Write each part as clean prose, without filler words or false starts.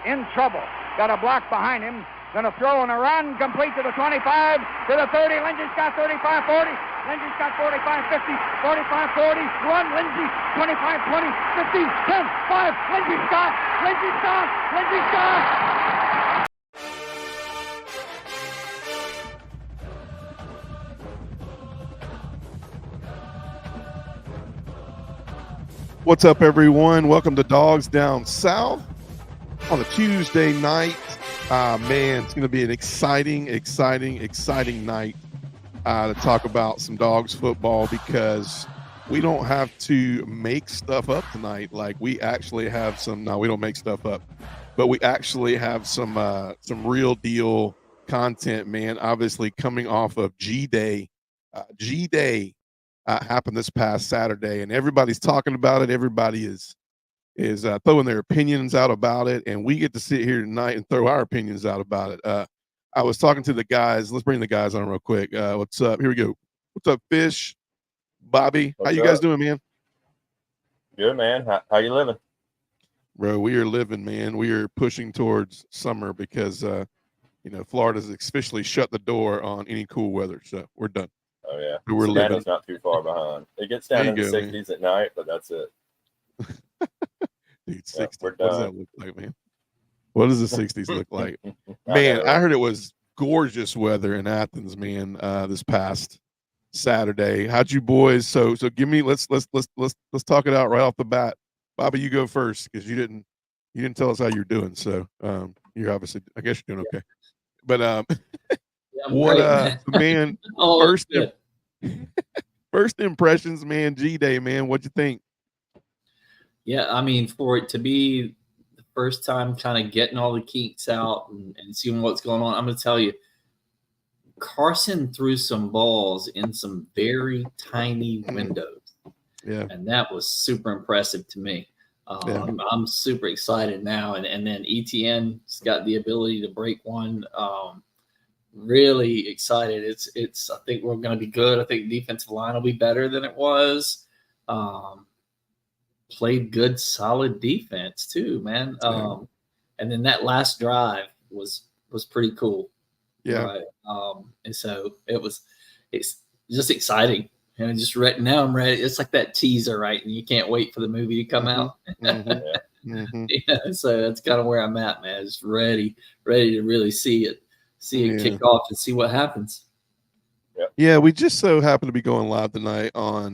in trouble. Got a block behind him. Going to throw and a run, complete to the 25, to the 30. Lindsey Scott, 35, 40. Lindsey Scott, 45, 50, 45, 40. Run, Lindsey, 25, 20, 15, 10, 5. Lindsey Scott, Lindsey Scott, Lindsey Scott. What's up, everyone? Welcome to Dogs Down South on a Tuesday night. Man, it's going to be an exciting night to talk about some Dogs football, because we don't have to make stuff up tonight. Like, we actually have some. No, we don't make stuff up, but we actually have some real deal content. Man, obviously coming off of G-Day. G-Day happened this past Saturday, and everybody's talking about it. Everybody is throwing their opinions out about it, and we get to sit here tonight and throw our opinions out about it. I was talking to the guys. Let's bring the guys on real quick. What's up? Here we go. What's up, Fish? Bobby, how you guys doing, man? Good, man. How you living? Bro, we are living, man. We are pushing towards summer because Florida's officially shut the door on any cool weather, so we're done. Oh yeah, we're living. Savannah's not too far behind. It gets down in the 60s at night, but that's it. Dude, 60. We're what done. does that look like, man? What does the 60s look like? Man, I heard it was gorgeous weather in Athens, man, this past Saturday. How'd you boys? So give me let's talk it out right off the bat. Bobby, you go first, because you didn't tell us how you're doing. So you're obviously, I guess you're doing okay. But what man, first impressions, man, G-Day, man, what'd you think? Yeah, I mean, for it to be the first time kind of getting all the kinks out and seeing what's going on, I'm going to tell you, Carson threw some balls in some very tiny windows. Yeah. And that was super impressive to me. I'm super excited now. And then ETN's got the ability to break one. Really excited. It's I think we're going to be good. I think the defensive line will be better than it was. Played good, solid defense too, man. And then that last drive was pretty cool. Yeah. Right. And so it's just exciting. And just now I'm ready. It's like that teaser, right? And you can't wait for the movie to come out. So that's kind of where I'm at, man. Just ready to really see it kick off and see what happens. Yeah, we just so happen to be going live tonight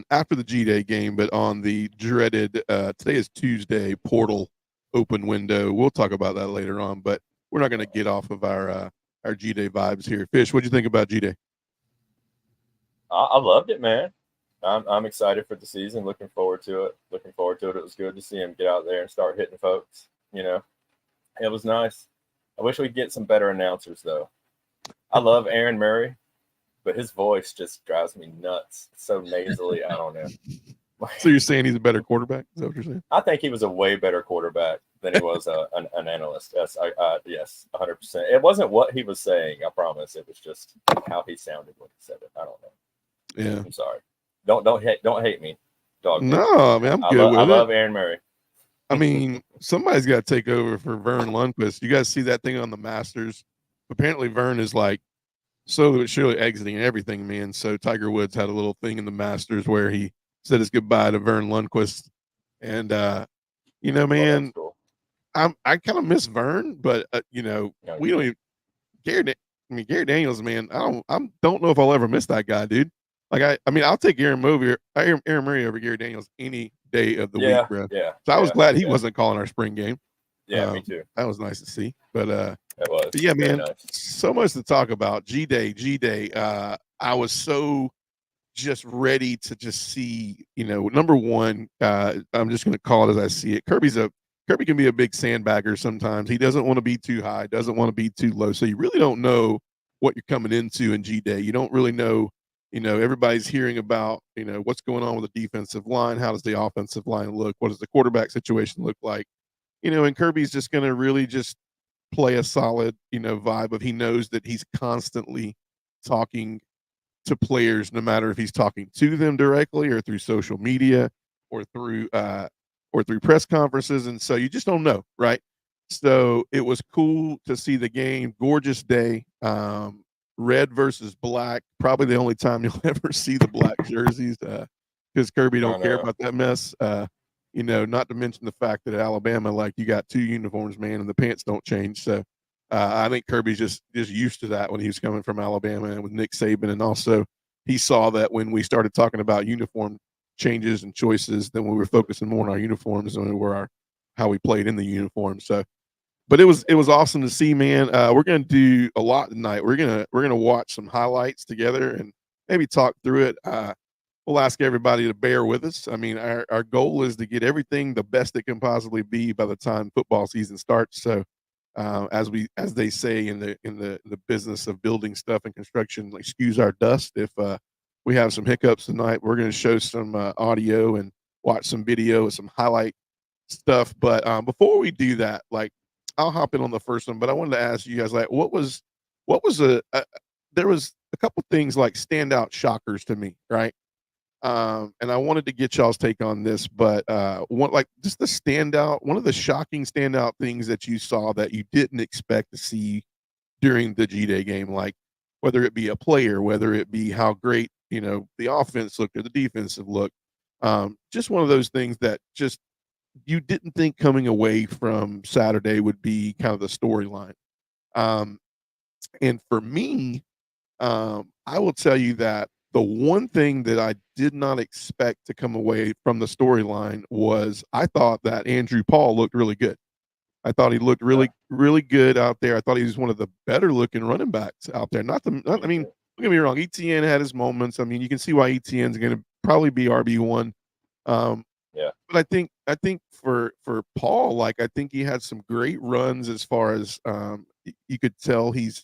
after the G-Day game, but on the dreaded today is Tuesday portal open window. We'll talk about that later on, but we're not going to get off of our G-Day vibes here. Fish, what'd you think about G-Day? I loved it, man. I'm excited for the season. Looking forward to it. It was good to see him get out there and start hitting folks. It was nice. I wish we'd get some better announcers, though. I love Aaron Murray, but his voice just drives me nuts. It's so nasally. I don't know. So you're saying he's a better quarterback? Is that what you're saying? I think he was a way better quarterback than he was an analyst. Yes, 100%. It wasn't what he was saying, I promise. It was just how he sounded when he said it. I don't know. Yeah. I'm sorry. Don't hate me, dog. No, I mean, I'm good with it. I love Aaron Murray. I mean, somebody's got to take over for Vern Lundquist. You guys see that thing on the Masters? Apparently, Vern is like surely exiting everything, man. So Tiger Woods had a little thing in the Masters where he said his goodbye to Vern Lundquist, and man, cool. I kind of miss Vern, but we don't even. Gary Daniels, man. I don't know if I'll ever miss that guy, dude. Like I mean, I'll take Aaron Murray over Gary Daniels any day of the week, bro. Yeah. So I was glad he wasn't calling our spring game. Yeah, me too. That was nice to see. But it was. But yeah, man. Nice. So much to talk about. G-Day. I was so just ready to just see. Number one, I'm just going to call it as I see it. Kirby can be a big sandbagger sometimes. He doesn't want to be too high, doesn't want to be too low. So you really don't know what you're coming into in G-Day. You don't really know. Everybody's hearing about, what's going on with the defensive line. How does the offensive line look? What does the quarterback situation look like? And Kirby's just going to really just play a solid, vibe of he knows that he's constantly talking to players, no matter if he's talking to them directly or through social media or through press conferences. And so you just don't know, right? So it was cool to see the game. Gorgeous day. Red versus black. Probably the only time you'll ever see the black jerseys because Kirby don't care about that mess. Not to mention the fact that at Alabama, like you got two uniforms, man, and the pants don't change. So I think Kirby's just used to that when he was coming from Alabama and with Nick Saban. And also he saw that when we started talking about uniform changes and choices, then we were focusing more on our uniforms than we were how we played in the uniform. So, but it was awesome to see, man. We're gonna do a lot tonight. We're gonna watch some highlights together and maybe talk through it. We'll ask everybody to bear with us. I mean, our goal is to get everything the best it can possibly be by the time football season starts. So, as they say in the business of building stuff and construction, excuse our dust if we have some hiccups tonight. We're going to show some audio and watch some video and some highlight stuff. But before we do that, I'll hop in on the first one. But I wanted to ask you guys, what was there was a couple things like standout shockers to me, right? And I wanted to get y'all's take on this, but one of the shocking standout things that you saw that you didn't expect to see during the G-Day game, like whether it be a player, whether it be how great, the offense looked or the defensive look. Just one of those things that just you didn't think coming away from Saturday would be kind of the storyline. And for me, I will tell you that the one thing that I did not expect to come away from the storyline was I thought that Andrew Paul looked really good. I thought he looked really, really good out there. I thought he was one of the better looking running backs out there. I mean, don't get me wrong. ETN had his moments. I mean, you can see why ETN's going to probably be RB1. But I think for Paul, I think he had some great runs as far as you could tell he's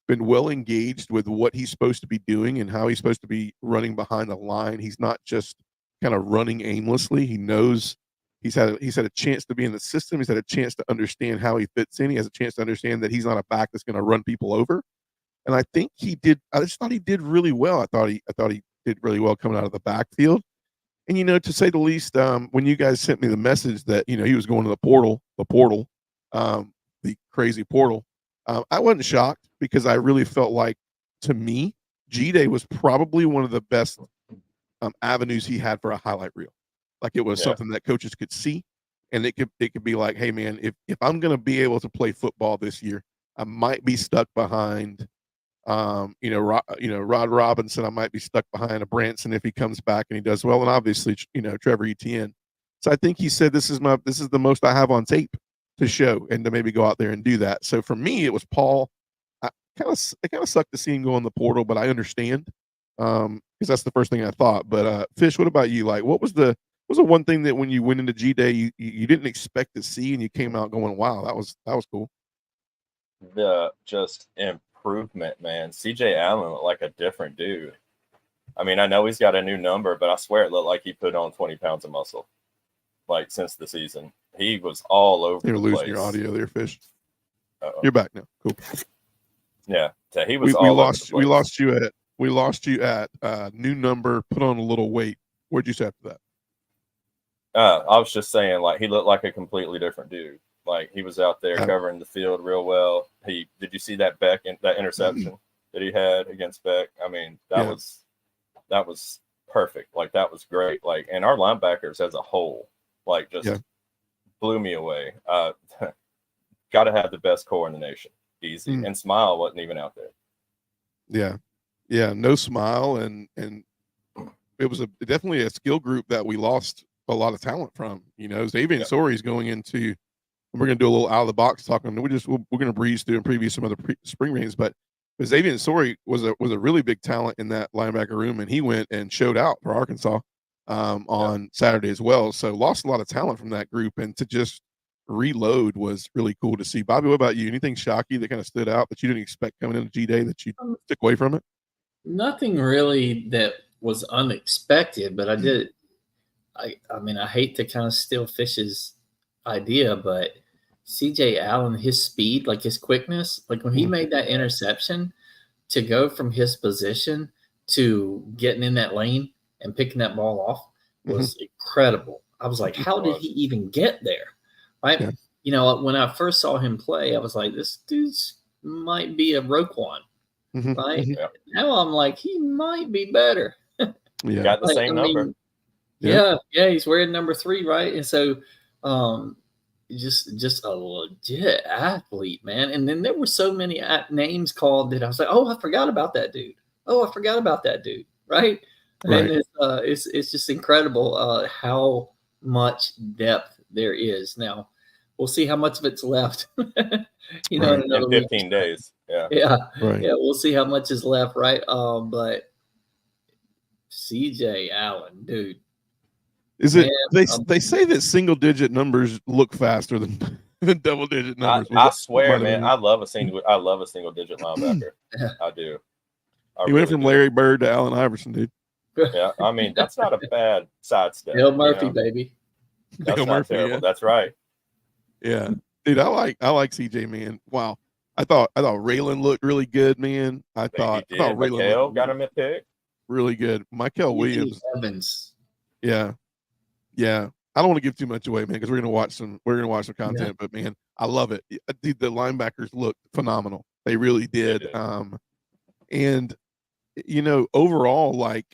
been well engaged with what he's supposed to be doing and how he's supposed to be running behind the line. He's not just kind of running aimlessly. He knows he's had a chance to be in the system. He's had a chance to understand how he fits in. He has a chance to understand that he's not a back that's going to run people over. And I think he did. I just thought he did really well. I thought he did really well coming out of the backfield. And to say the least, when you guys sent me the message that he was going to the portal, the crazy portal, I wasn't shocked because I really felt like, to me, G-Day was probably one of the best avenues he had for a highlight reel. Like it was something that coaches could see, and it could be like, hey man, if I'm going to be able to play football this year, I might be stuck behind. Rod Robinson, I might be stuck behind a Branson if he comes back and he does well, and obviously, Trevor Etienne. So I think he said, this is the most I have on tape to show and to maybe go out there and do that. So for me, it was Paul. It kind of sucked to see him go in the portal, but I understand because that's the first thing I thought. But Fish, what about you? Like, what was the one thing that when you went into G-Day you didn't expect to see and you came out going, wow, that was cool? The just improvement, man. CJ Allen looked like a different dude. I mean, I know he's got a new number, but I swear it looked like he put on 20 pounds of muscle. Since the season, he was all over the place. You're losing your audio there, Fish. Uh-oh. You're back now. Cool. Yeah, he was all over the place. We lost you at new number, put on a little weight. Where'd you say after that? I was just saying, he looked like a completely different dude. He was out there covering the field real well. Did you see that that interception that he had against Beck? I mean, that was perfect. That was great. And our linebackers as a whole, blew me away. Got to have the best core in the nation. Easy. And Smile wasn't even out there. Yeah. No Smile, and it was definitely a skill group that we lost a lot of talent from. Xavier Sori's going into. We're going to do a little out of the box talking. We're going to breeze through and preview some other spring games, but Xavier Sori was a really big talent in that linebacker room, and he went and showed out for Arkansas on Saturday as well. So lost a lot of talent from that group, and to just reload was really cool to see. Bobby, what about you? Anything shocky that kind of stood out that you didn't expect coming into G-Day that you took away from it? Nothing really that was unexpected, but I did. I mean, I hate to kind of steal Fish's idea, but CJ Allen, his speed, his quickness, when he made that interception, to go from his position to getting in that lane and picking that ball off was incredible. I was like, how did he even get there? Right? you know, when I first saw him play, I was like, this dude's might be a Roquan, right? Yeah. Now I'm like, he might be better. Yeah. Got the same number. Yeah, he's wearing number 3, right? And so, just a legit athlete, man. And then there were so many names called that I was like, oh, I forgot about that dude. Oh, I forgot about that dude, right? Right. And it's just incredible how much depth there is. Now, we'll see how much of it's left. You know, Right. in another In week. 15 days. Yeah. Right. Yeah, we'll see how much is left, right? But CJ Allen, dude. Is it? They say that single-digit numbers look faster than double-digit numbers. I swear, man, I love a single digit linebacker. I do. He went from Larry Bird to Allen Iverson, dude. Yeah, I mean that's not a bad sidestep. Dale Murphy, baby. That's Dale not Murphy, terrible. yeah. That's right. Yeah, dude, I like CJ, man. Wow, I thought Raylan looked really good, man. I thought Raylan got him at pick. Really good. Michael Williams. Evans. Yeah. I don't want to give too much away, man, because we're gonna watch some content. Yeah. But man, I love it. Dude, the linebackers looked phenomenal. They really did. And you know, overall, like,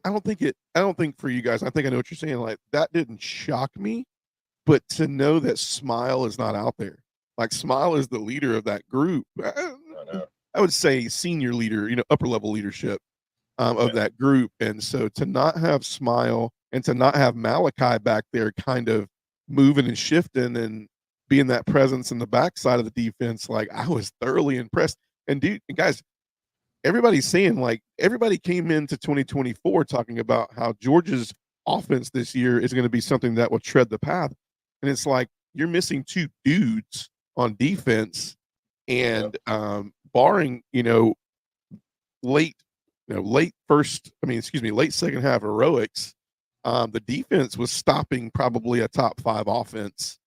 I don't think for you guys, I think I know what you're saying. Like, that didn't shock me, but to know that Smile is not out there, like Smile is the leader of that group. I would say senior leader, you know, upper level leadership of that group. And so to not have Smile and to not have Malachi back there kind of moving and shifting and being that presence in the backside of the defense, like, I was thoroughly impressed. And dude, guys, everybody's saying, like, everybody came into 2024 talking about how Georgia's offense this year is going to be something that will tread the path. And it's like, you're missing 2 dudes on defense, and barring, late second half heroics, the defense was stopping probably a top 5 offense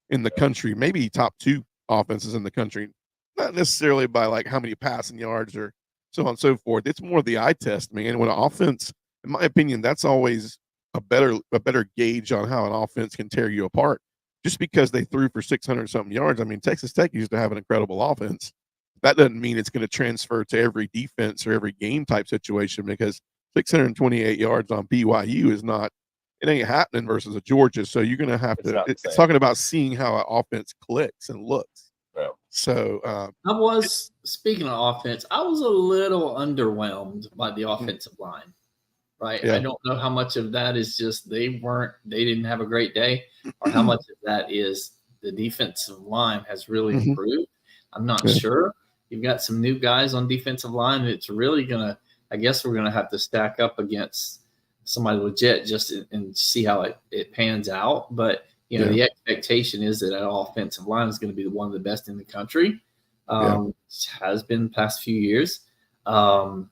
in the country, maybe top 2 offenses in the country, not necessarily by like how many passing yards or so on and so forth. It's more the eye test, man. When an offense, in my opinion, that's always a better gauge on how an offense can tear you apart. Just because they threw for 600 something yards, I mean, Texas Tech used to have an incredible offense. That doesn't mean it's going to transfer to every defense or every game type situation, because 628 yards on BYU it ain't happening versus a Georgia. So you're going to have to, it's talking about seeing how an offense clicks and looks. Yeah. So speaking of offense, I was a little underwhelmed by the offensive line, right? Yeah. I don't know how much of that is just they didn't have a great day, or how much of that is the defensive line has really improved. I'm not sure. You've got some new guys on defensive line. It's really I guess we're going to have to stack up against somebody legit just and see how it pans out. But, the expectation is that our offensive line is going to be one of the best in the country. Has been the past few years. But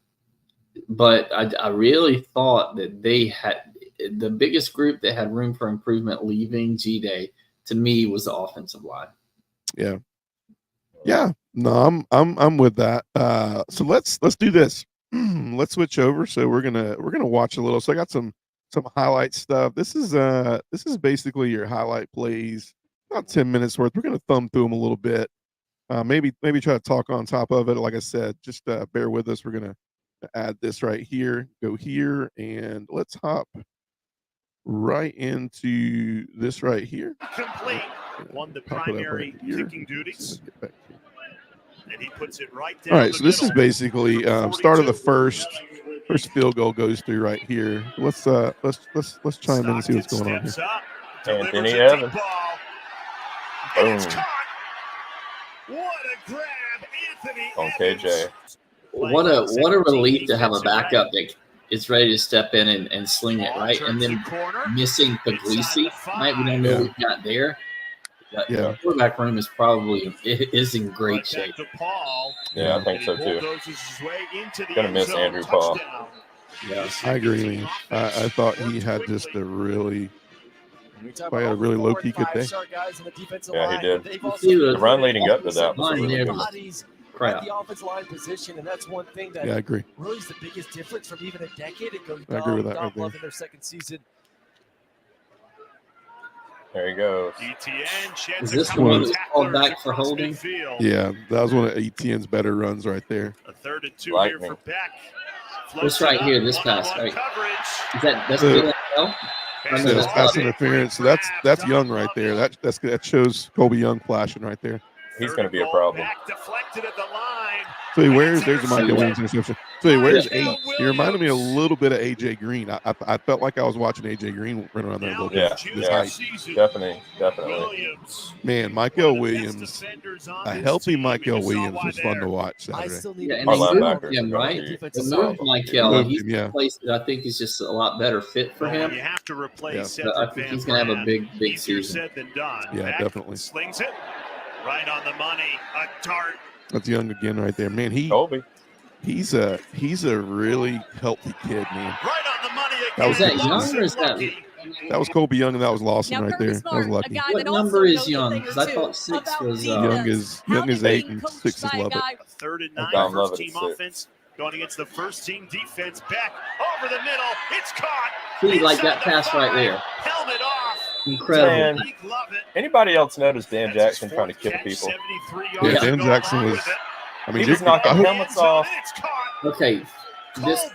I really thought that they had the biggest group that had room for improvement leaving G-Day, to me, was the offensive line. Yeah. Yeah, no, I'm with that. So let's do this. Let's switch over. So we're gonna watch a little. So I got some highlight stuff. This is basically your highlight plays, about 10 minutes worth. We're gonna thumb through them a little bit. Maybe try to talk on top of it. Like I said, just bear with us. We're gonna add this right here. Go here, and let's hop right into this right here. Complete. Won the primary kicking duties. And he puts it right down. All right, so this is basically start of the first field goal goes through right here. Let's chime in and see what's going on here. Anthony Evans. Boom. What a grab, Anthony on KJ. What a relief to have a backup that is ready to step in and sling it, right? And then missing Puglisi, right? We don't know what we've got there. The quarterback room is in great shape. Yeah, I think so too. Gonna miss Andrew Paul. Yeah, I agree. I thought he had just a really low key good day. Yeah, he did. The run leading up to that was really good. At the offensive line position, and that's one thing that I agree. Really is the biggest difference from even a decade ago. I agree with that. Love in their second season. There he goes. Is this the one that's called back for holding? Yeah, that was one of Etienne's better runs right there. A 3rd and 2 Lightning. here for Beck. This right here, this pass, right? Is that's Uh, good? Says pass interference. So that's Young right there. That shows Kobe Young flashing right there. He's going to be a problem. Deflected at the line. So there's a Michael Williams interception. So he wears 8. He reminded me a little bit of AJ Green. I felt like I was watching AJ Green run around there a little bit. Yeah, definitely. Man, Michael Williams, a healthy Michael Williams was fun to watch Saturday. Yeah, and they moved him, right? They moved Michael. He's a place that I think is just a lot better fit for him. You have to replace I think he's going to have a big season. Yeah, definitely. Slings it right on the money. A dart. That's Young again right there. Man, Kobe. he's a really healthy kid, man. Right on the money again. That was Young or is that was Kobe Young and that was Lawson right there. That was lucky. What number is Young? Because I thought 6 was Young is 8 and 6 is Lubbock. 3rd and 9, Don Lovett first team at 6. offense going against the first team defense. Back over the middle. It's caught. See, like that pass right there. Helmet off. Incredible. Man, anybody else notice Dan Jackson trying to kill people? Yeah, Dan Jackson was. I mean, He was knocking helmets off. Okay,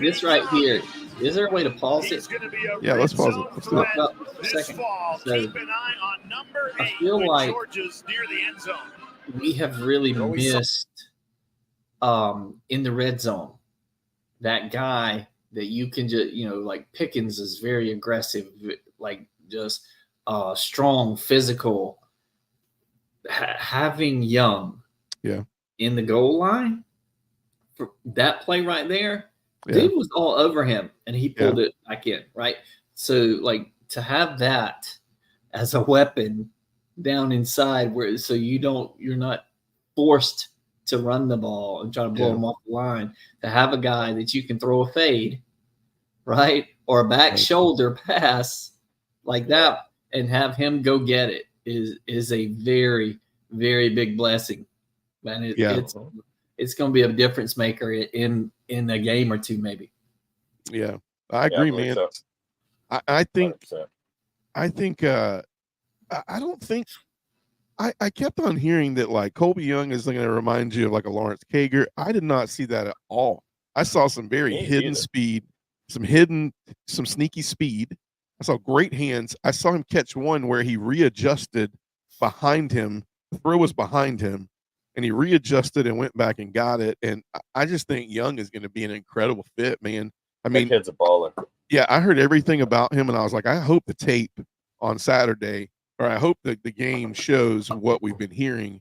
this right here. Is there a way to pause it? Yeah, let's pause it. Let's do it. A second. So, I feel like we have really missed in the red zone. That guy that you can just, like Pickens is very aggressive, like just strong, physical. Having Young in the goal line for that play right there, dude was all over him and he pulled it back in, right? So like to have that as a weapon down inside you're not forced to run the ball and try to blow him off the line, to have a guy that you can throw a fade, right? Or a back shoulder pass like that and have him go get it is a very, very big blessing. Man, it's going to be a difference maker in a game or two, maybe. Yeah, I agree, man. So. I think 100%. I don't think I kept on hearing that like Kobe Young is going to remind you of like a Lawrence Kager. I did not see that at all. I saw some very hidden speed, some sneaky speed. I saw great hands. I saw him catch one where he readjusted behind him. The throw was behind him, and he readjusted and went back and got it. And I just think Young is going to be an incredible fit, man. I mean, that kid's a baller. Yeah, I heard everything about him, and I was like, I hope the tape on Saturday, or I hope that the game shows what we've been hearing,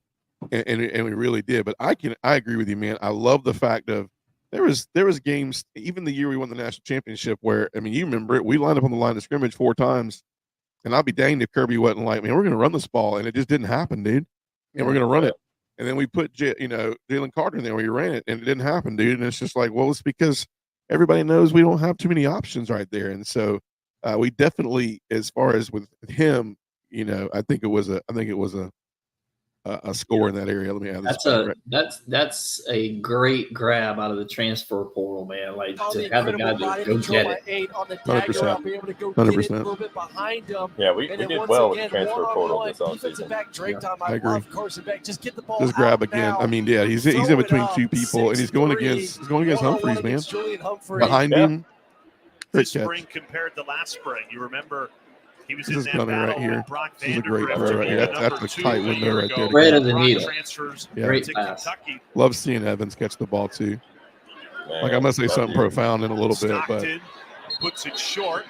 and we really did. But I agree with you, man. I love the fact of there was games, even the year we won the national championship, where I mean, you remember it. We lined up on the line of scrimmage 4 times, and I'll be danged if Kirby wasn't like, man, we're going to run this ball, and it just didn't happen, dude. And we're going to run it. And then we put, Jalen Carter in there where he ran it, and it didn't happen, dude. And it's just like, well, it's because everybody knows we don't have too many options right there. And so we definitely, as far as with him, I think it was a score in that area. Let me add this. That's a great grab out of the transfer portal, man. Like to have a guy that go get it. 100%. 100%. Yeah, we did well with the transfer portal this offseason. I agree. Just grab again. I mean, yeah, he's in between 2 people, and he's going against Humphreys, man. Behind him. Great catch. Spring compared to last spring. You remember. This is Gunner right here. This is a great throw right here. That's a tight window right there. Right of the needle. Great pass. Love seeing Evans catch the ball too. Man, like I'm gonna say something profound in a little bit, but puts it short.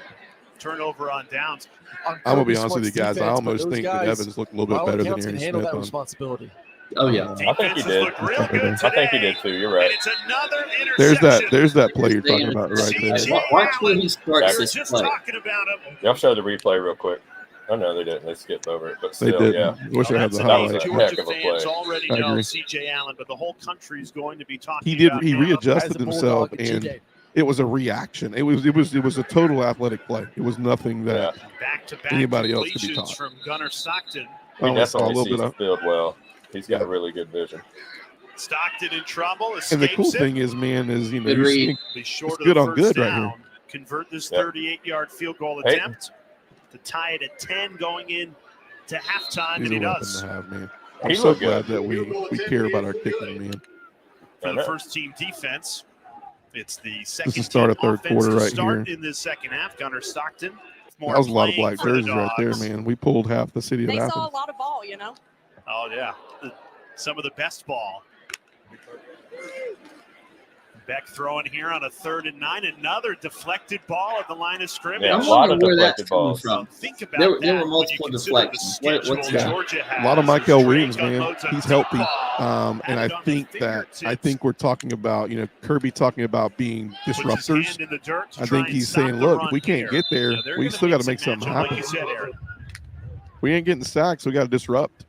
Turnover on downs. I'm gonna be honest with you guys. I almost think that Evans looked a little bit better than Aaron Smith. Responsibility. Oh yeah, I think he did. I think he did too. You're right. There's that play you're talking about right there. Watch where he starts this play. Y'all show the replay real quick. Oh no, they didn't. They skipped over it, but still, they did. Yeah. Wish I had the highlights. Georgia fans already know CJ Allen, but the whole country's going to be talking. He readjusted himself, and it was a reaction. It was a total athletic play. It was nothing that anybody else could be taught. From Gunnar Stockton. He definitely sees the field well. He's got really good vision. Stockton in trouble. And the cool thing is, man, is it's good on good right here. Convert this 38-yard field goal attempt to tie it at 10 going in to halftime, He's and he a weapon does. to have, man. I'm He so looked glad good. that we care about our kicking, man. For the first team defense, it's the second is start team of third offense quarter to right start here. in this second half. Gunnar Stockton. That was a lot of black playing for the jerseys right there, Dogs. man. We pulled half the city of They Athens. saw a lot of ball, you know. Oh, yeah. Some of the best ball. Beck throwing here on a 3rd and 9. Another deflected ball at the line of scrimmage. Yeah, I'm a lot wondering of where that's deflected coming balls. from. Think about There were that when multiple you consider the deflections. schedule What's Yeah. Georgia has. A lot of There's Michael Drake Williams, man. unloads a He's deep healthy. ball, And had I it on the think fingertips. we're talking about, Kirby talking about being Puts his disruptors. hand in the dirt to I try think and he's stop saying, the look, run if we can't here. get there, Yeah, they're we gonna still got mix to make and something match 'em, happen. like you said, Aaron. We ain't getting sacks. We got to disrupt.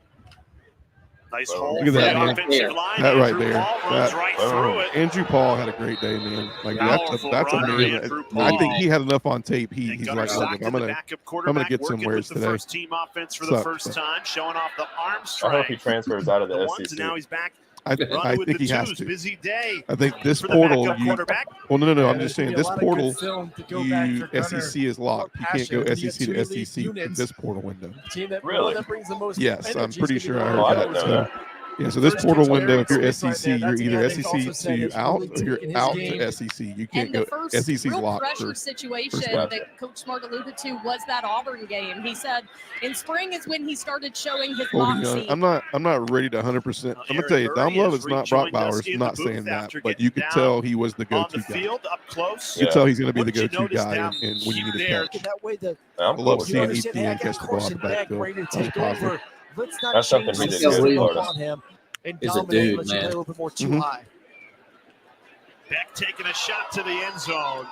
Nice Look hole at for that, the man. offensive line. That right Andrew there. Paul runs right through it. Andrew Paul had a great day, man. Like Powerful that's a runner, man. Andrew I Paul. think he had enough on tape. He's Gunnar like, look, Stockton, I'm the gonna backup quarterback, get working somewheres with the today. first team offense for the first time, showing off the arm I strength. hope he transfers out of the ones, and SEC. now he's back. I Running with think the he has twos. to. Busy day I think this for the portal, backup quarterback. well, no. Yeah, I'm just saying this portal, SEC is locked. You can't go SEC to SEC in this portal window. Really? That brings the most Yes, I'm energy pretty is gonna sure I be heard Oh, I that. didn't know So, that. yeah, so this First portal catch window, if you're there, SEC, right there. you're That's a either guy they've also SEC said to has out, really or you're taken his out game. to SEC. You can't And go the first SEC's real locked. pressure situation gotcha. that Coach Smart alluded to was that Auburn game. He said in spring is when he started showing his Colby Young. moxie. I'm not ready to 100%. I'm gonna tell you, Dom Love is not Brock Bowers. I'm not saying that, but you could tell he was the On go-to the guy. field, up close. You could tell he's going to be What the did you go-to notice guy down and when you need a there? catch. That way the I'm I love cool seeing with it. ETN catch the ball out the backfield. ready to That was take positive. over. Let's not That's something change he the did system good, Florida. upon him and He's a dominate. dude, Let you man. play a little bit more too Mhm. high. Beck taking a shot to the end zone.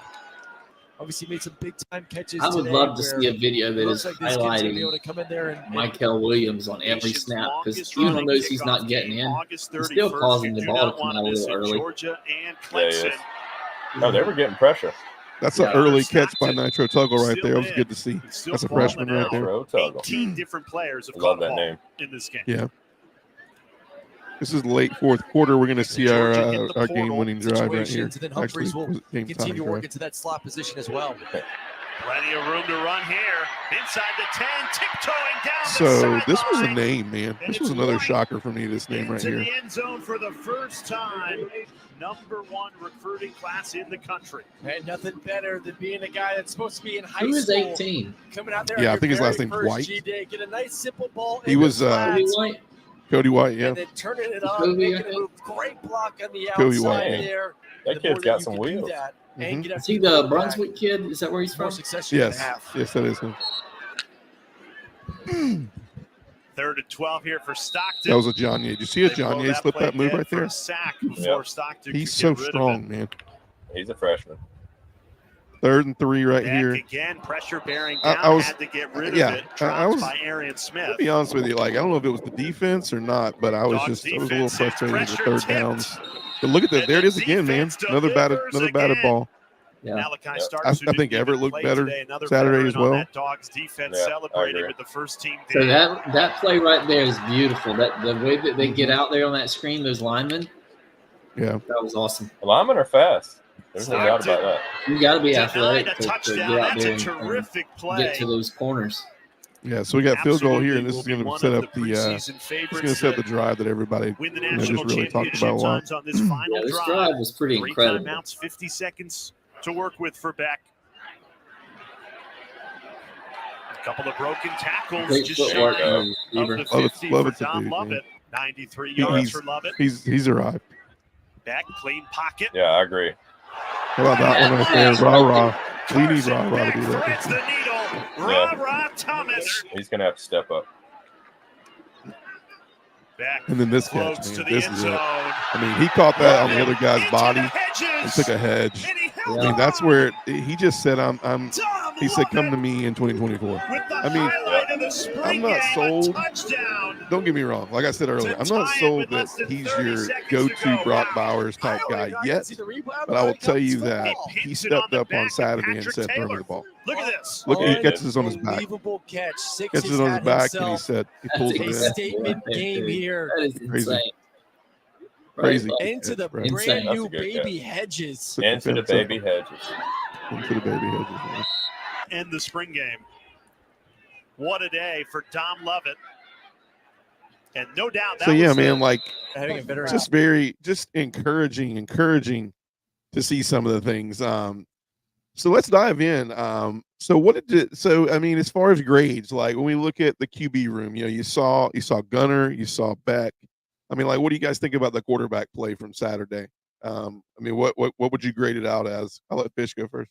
Obviously made some big time catches. I would today love to where see a video it that looks is like this kid's gonna be able highlighting to come in there and Michael Williams on every Nation's snap, because longest even on running those he's kickoff not getting game, in, August he's still 31st. causing You the do ball not to come want out a miss little in early. Georgia and Yeah, he Clemson. is. No, they were getting pressure. That's Yeah. an early catch by Nitro Tuggle right Still there. It was in. good to see. He's still That's a balling freshman right out. there. Nitro Tuggle. 18 different players have Love caught that ball name. in this game. Yeah. This is late fourth quarter. We're going to see our Georgia hit the game-winning drive right here. situations, and then Actually, Humphreys will was it game continue to time work drive. into that slot position as well. Plenty of room to run here. Inside the 10, tiptoeing down the So sideline. this was a name, man. And This was it's another right shocker for me, this name right into here. the end zone for the first time. #1 recruiting class in the country. And nothing better than being a guy that's supposed to be in high Who is school. 18? Coming out there Yeah, on I think his your last very name's first White. G-Day, get a nice simple ball. He in the was, flats, Cody White? Cody White, yeah. and then turning it up, Kobe, making I a think. move. Great block on the Cody outside White, yeah. there. That The kid's more got you some can do wheels. that and Mhm. get Is after he the the quarterback, Brunswick kid? Is that where he's more from? success you're Yes. gonna have. Yes, that is him. 3rd and 12 here for Stockton. That was a John Ye. Did you see a They John blow Ye slip play that move dead right for there? a sack before Yep. Stockton He's could so get rid of strong, it. man. He's a freshman. 3rd and 3 right Beck here. again, pressure bearing I down, was- had to get rid yeah, of it. I Dropped was- by Arian Smith. To be honest with you, like I don't know if it was the defense or not, but I was Dogs just I was a little defense hits, frustrated with pressure third tipped. downs. But look at that, And there it the is again, man. defense Another batted delivers ball. Yeah. Malachi Yep. Starks, who I didn't think Everett even looked play better today, another Saturday veteran as on well. that Dogs defense, Yeah, I celebrating agree. with the first team So day. that play right there is beautiful. That the way that they get out there on that screen, those linemen, Yeah, that was awesome. The linemen are fast. There's no doubt Stockton. about that. You got to be Denied athletic a to get touchdown. out That's there a and terrific play. get to those corners. yeah. So we got field goal here, and this Absolutely is will going be to one set of up the the. preseason It's going to favorites set the that drive that everybody win the just national really talked championship about a lot. times on this final Yeah, this drive. drive was pretty 3 incredible. timeouts, 50 seconds to work with for Beck. A couple of broken tackles, Great just footwork shy by of the the receiver. 50 Love for it to Dom do, Lovett. man. 93 yards for Lovett. He's arrived. Beck, clean pocket. Yeah, I agree. How about that one right there? Rah rah. We need rah rah to do Threads the that. needle. Rah, rah, Thomas. He's going to have to step up. Beck And then this floats catch, to man. the This end is it. zone. I mean, he caught that on the other guy's Into body the and hedges. took a hedge. And he held I mean, it that's on. where he just said, "I'm." Dom He said, "Come to Lovett me in 2024." with the I mean, highlight of the spring I'm not game, sold. a touchdown. Don't get me wrong. Like I said earlier, I'm not sold that he's your go-to Brock Bowers type guy yet. But I will tell you that he stepped up on Saturday and said, "Throw me the ball." Look at this. Look, Oh, he yeah. catches it on his back. Unbelievable catch. Six Catches has it on his had back, and he himself said, "He That's pulls it a in." statement game here That is Crazy. insane. Crazy. Right, into the Right. brand Insane. new That's a good baby hedges. Took Into the fence up. baby hedges. Into the baby hedges, man. End the spring game. What a day for Dom Lovett. And no doubt that So yeah, was man, like just encouraging to see some of the things. So let's dive in. So what did it, so I mean, as far as grades, like when we look at the QB room, you know, you saw Gunner, you saw Beck. I mean, like, what do you guys think about the quarterback play from Saturday? I mean, what would you grade it out as? I'll let Fish go first.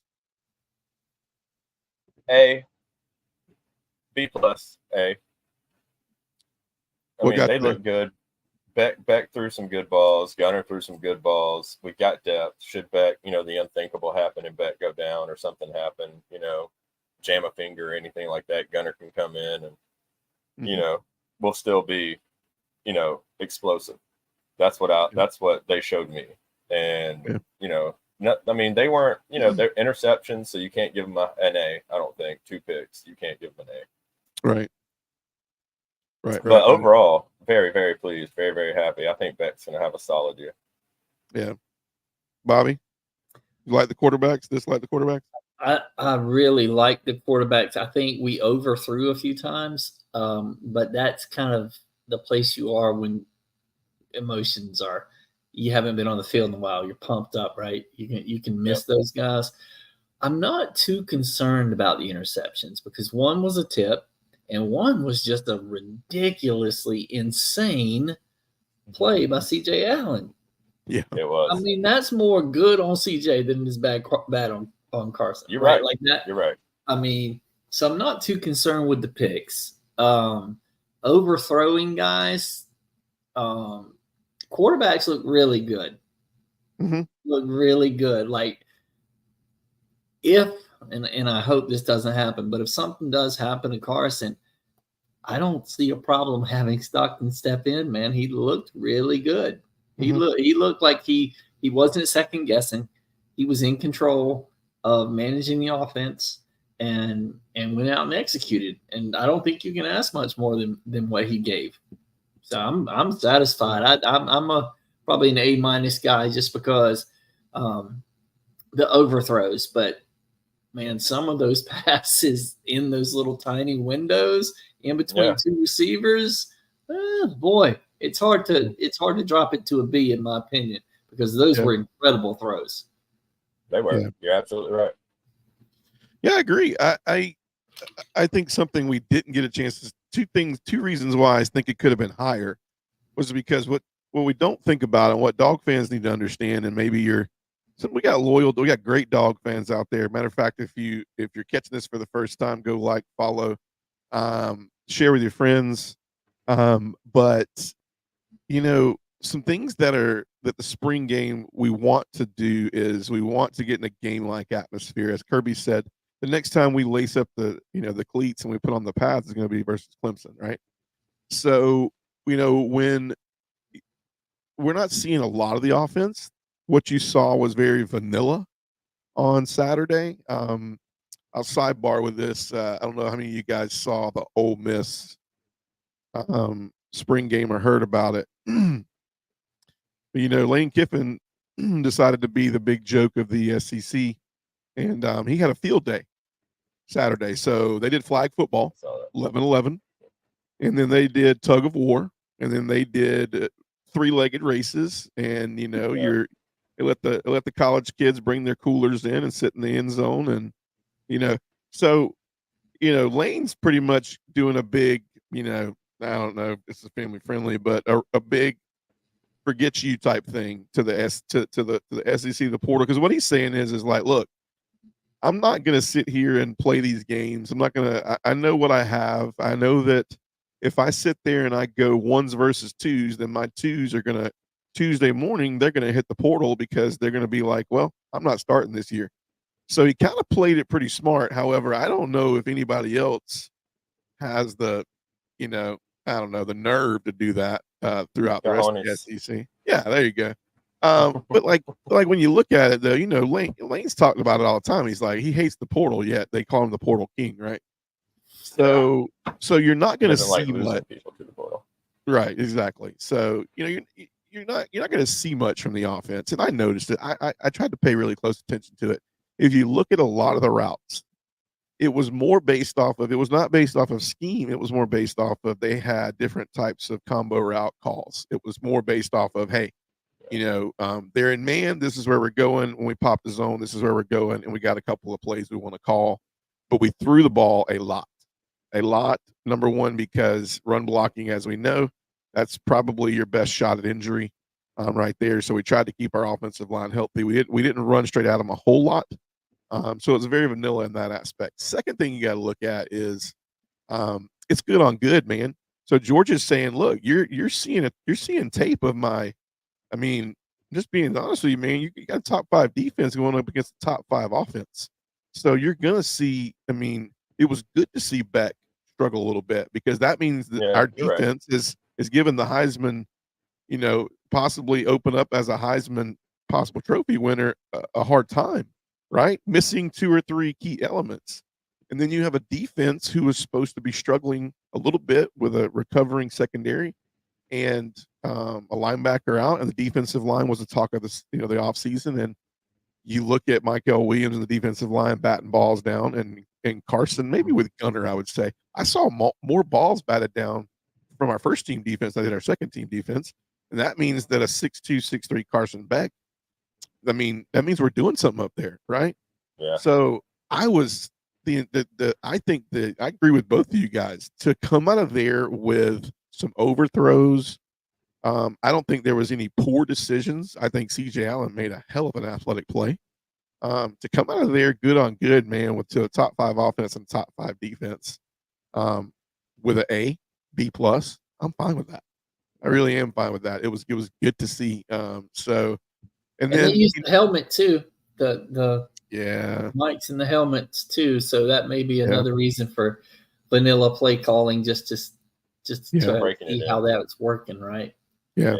A, B plus, A. I mean, they look good. Beck threw some good balls. Gunner threw some good balls. We got depth. Should Beck, you know, the unthinkable happen and Beck go down or something happen, you know, jam a finger or anything like that, Gunner can come in and, you know, we'll still be, you know, explosive. That's what they showed me. And, you know, I mean, they weren't, you know, they're interceptions, so you can't give them an A, I don't think. 2 picks, you can't give them an A. Right. But overall, very, very pleased, very, very happy. I think Beck's going to have a solid year. Yeah. Bobby, you like the quarterbacks? Dislike the quarterbacks? I really like the quarterbacks. I think we overthrew a few times, but that's kind of the place you are when emotions are. You haven't been on the field in a while. You're pumped up, right? You can miss those guys. I'm not too concerned about the interceptions because one was a tip and one was just a ridiculously insane play by C.J. Allen. Yeah, it was. I mean, that's more good on C.J. than is bad on Carson. You're right. Like that. You're right. I mean, so I'm not too concerned with the picks. Overthrowing guys. Quarterbacks look really good. Look really good. Like if, and I hope this doesn't happen, but if something does happen to Carson, I don't see a problem having Stockton step in, man. He looked really good. He looked like he wasn't second guessing. He was in control of managing the offense and went out and executed. And I don't think you can ask much more than what he gave. So I'm satisfied. I'm probably an A- guy just because the overthrows. But man, some of those passes in those little tiny windows in between two receivers, boy, it's hard to drop it to a B in my opinion because those were incredible throws. They were. Yeah. You're absolutely right. Yeah, I agree. I think something we didn't get a chance to two reasons why I think it could have been higher was because what we don't think about and what dog fans need to understand, and maybe we got great dog fans out there. Matter of fact, if you're catching this for the first time, go like, follow, share with your friends. But you know, some things that the spring game we want to do is we want to get in a game like atmosphere. As Kirby said, the next time we lace up the cleats and we put on the pads is going to be versus Clemson, right? So, you know, when we're not seeing a lot of the offense, what you saw was very vanilla on Saturday. I'll sidebar with this. I don't know how many of you guys saw the Ole Miss spring game or heard about it. But, you know, Lane Kiffin decided to be the big joke of the SEC, and he had a field day Saturday. So they did flag football, 11-11, and then they did tug of war, and then they did three-legged races, and you know, they let the college kids bring their coolers in and sit in the end zone, and you know, so you know, Lane's pretty much doing a big, you know, I don't know if this is family friendly, but a big forget you type thing to the SEC, the portal, because what he's saying is like, look, I'm not going to sit here and play these games. I'm not going to. I know what I have. I know that if I sit there and I go ones versus twos, then my twos are going to Tuesday morning. They're going to hit the portal because they're going to be like, well, I'm not starting this year. So he kind of played it pretty smart. However, I don't know if anybody else has the, you know, I don't know, the nerve to do that throughout the rest of the SEC. Yeah, there you go. But like when you look at it though, you know, Lane's talking about it all the time. He's like, he hates the portal, yet they call him the portal king, right? So you're not going to see much people to the portal. Right, exactly. So, you know, you're not going to see much from the offense. And I noticed it. I tried to pay really close attention to it. If you look at a lot of the routes, it was more based off of, it was not based off of scheme. It was more based off of they had different types of combo route calls. It was more based off of, hey, they're in man. This is where we're going. When we pop the zone, this is where we're going. And we got a couple of plays we want to call. But we threw the ball a lot. Number one, because run blocking, as we know, that's probably your best shot at injury right there. So we tried to keep our offensive line healthy. We didn't run straight at them a whole lot. So it's very vanilla in that aspect. Second thing you got to look at is it's good on good, man. So George is saying, look, you're seeing tape of my. I mean, just being honest with you, man, you got a top 5 defense going up against the top 5 offense. So you're gonna see. I mean, it was good to see Beck struggle a little bit because that means that our defense is giving the Heisman, possibly open up as a Heisman possible trophy winner a hard time, right? Missing 2 or 3 key elements. And then you have a defense who is supposed to be struggling a little bit with a recovering secondary and a linebacker out, and the defensive line was the talk of the offseason. And you look at Michael Williams and the defensive line batting balls down, and Carson, maybe with Gunner, I would say. I saw more balls batted down from our first team defense than I did our second team defense. And that means that a 6'2", 6'3" Carson Beck, I mean, that means we're doing something up there, right? Yeah. So I was I think that I agree with both of you guys to come out of there with some overthrows. I don't think there was any poor decisions. I think CJ Allen made a hell of an athletic play. To come out of there good on good, man, to a top 5 offense and top 5 defense, with an A, B+, I'm fine with that. I really am fine with that. It was good to see. And then they used the helmet too. The yeah, mics and the helmets too. So that may be another reason for vanilla play calling, just to see how that's working, right? Yeah.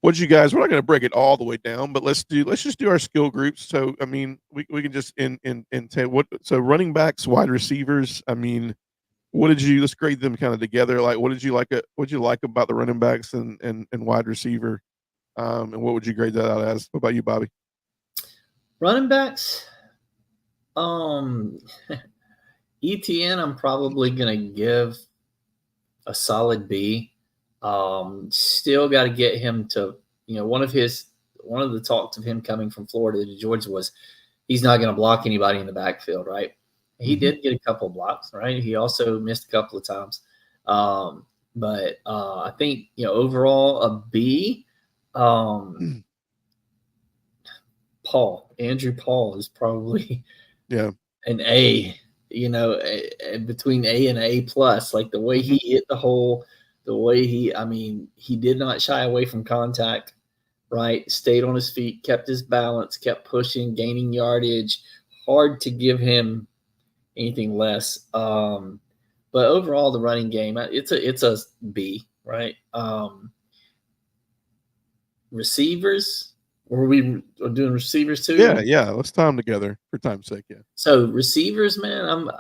What you guys? We're not going to break it all the way down, but let's just do our skill groups. So I mean, we can just so running backs, wide receivers. I mean, let's grade them kind of together. Like, what did you like about the running backs and wide receiver? And what would you grade that out as? What about you, Bobby? Running backs, ETN, I'm probably going to give a solid B. Still got to get him to, one of the talks of him coming from Florida to Georgia was he's not going to block anybody in the backfield, right? He did get a couple of blocks, right? He also missed a couple of times. But I think, overall a B. Andrew Paul is probably an A, between A and A+, like the way he hit the hole, the way he did not shy away from contact, right? Stayed on his feet, kept his balance, kept pushing, gaining yardage. Hard to give him anything less. But overall, the running game, it's a B, right? Receivers, were we doing receivers too? Yeah. Let's tie them together for time's sake. Yeah. So receivers, man, I'm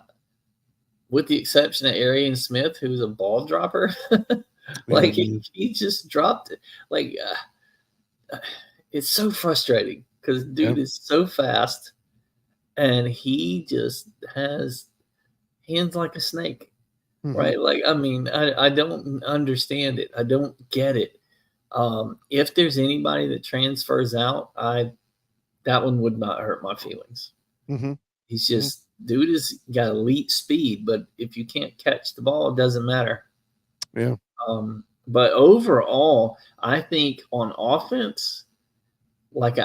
with the exception of Arian Smith, who's a ball dropper. Like he just dropped it. Like it's so frustrating because dude is so fast, and he just has hands like a snake, right? Like I don't understand it. I don't get it. If there's anybody that transfers out, that one would not hurt my feelings. He's just dude has got elite speed, but if you can't catch the ball, it doesn't matter. Yeah. But overall, I think on offense, like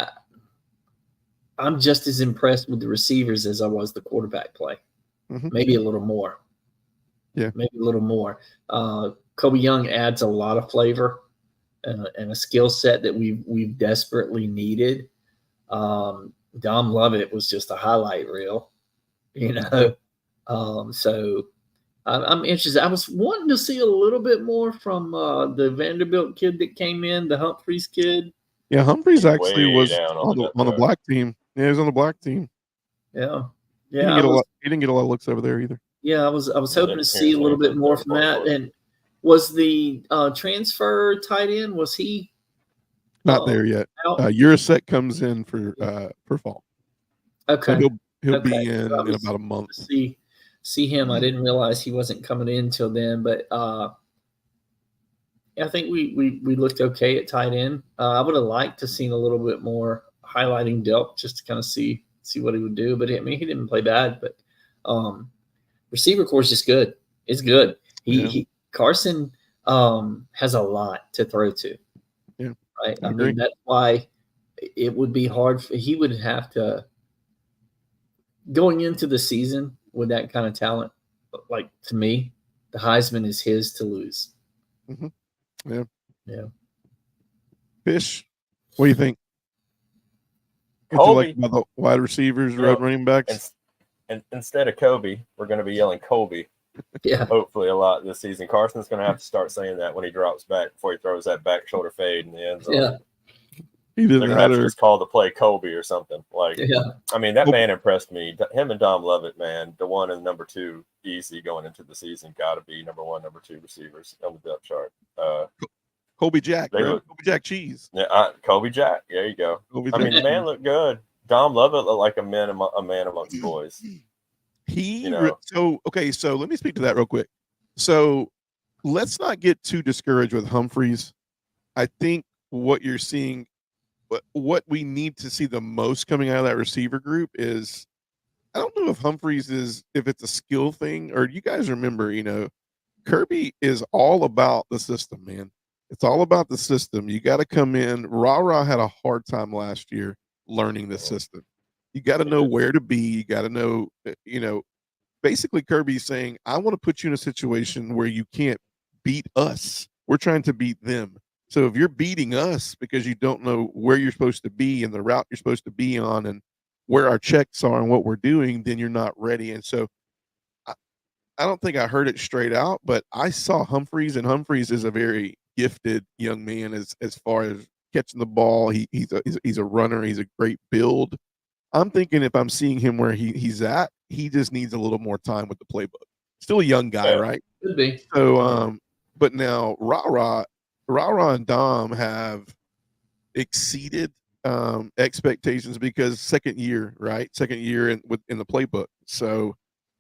I'm just as impressed with the receivers as I was the quarterback play. Maybe a little more. Yeah. Maybe a little more. Kobe Young adds a lot of flavor and a skill set that we've desperately needed. Dom Lovett was just a highlight reel, So I'm interested. I was wanting to see a little bit more from the Vanderbilt kid that came in, the Humphreys kid. Yeah, Humphreys actually was on the black team. Yeah, he was on the black team. Yeah. He didn't get a lot of looks over there either. Yeah, I was hoping to see a little bit more from that. And was the transfer tight end? Was he not there yet? Urasek comes in for fall. Okay. So He'll Okay. be in So I was about a month. See him. I didn't realize he wasn't coming in till then, but I think we looked okay at tight end. I would have liked to seen a little bit more highlighting Delp just to kind of see what he would do. But I mean, he didn't play bad. But receiver core is just good. It's good. Carson has a lot to throw to. Yeah, right. I mean, that's why it would be hard. He would have to going into the season with that kind of talent. Like to me, the Heisman is his to lose. Mm-hmm. Yeah. Fish, what do you think? What you like about the wide receivers, road running backs? And instead of Kobe, we're going to be yelling Colby. Yeah. Hopefully a lot this season. Carson's going to have to start saying that when he drops back before he throws that back shoulder fade in the end zone. Yeah. They're going to have to just call the play Colby or something. Like, yeah. I mean, that man impressed me. Him and Dom Lovett, man, the one and number two, easy going into the season, got to be number one, number two receivers on the depth chart. Colby Jack, Colby Jack cheese. Yeah, Colby Jack. There you go. The man looked good. Dom Lovett looked like a man amongst boys. So let me speak to that real quick. So let's not get too discouraged with Humphreys. I think what you're seeing, what we need to see the most coming out of that receiver group is, I don't know if Humphreys if it's a skill thing, or you guys remember, Kirby is all about the system, man. It's all about the system. You got to come in. Ra had a hard time last year learning the system. You got to know where to be. You got to know, basically Kirby's saying, I want to put you in a situation where you can't beat us. We're trying to beat them. So if you're beating us because you don't know where you're supposed to be and the route you're supposed to be on and where our checks are and what we're doing, then you're not ready. And so I don't think I heard it straight out, but I saw Humphreys, and Humphreys is a very gifted young man as far as catching the ball. He's a runner. He's a great build. I'm thinking if I'm seeing him where he's at, he just needs a little more time with the playbook. Still a young guy, right? Could be. So, but now Ra and Dom have exceeded expectations because second year in the playbook. So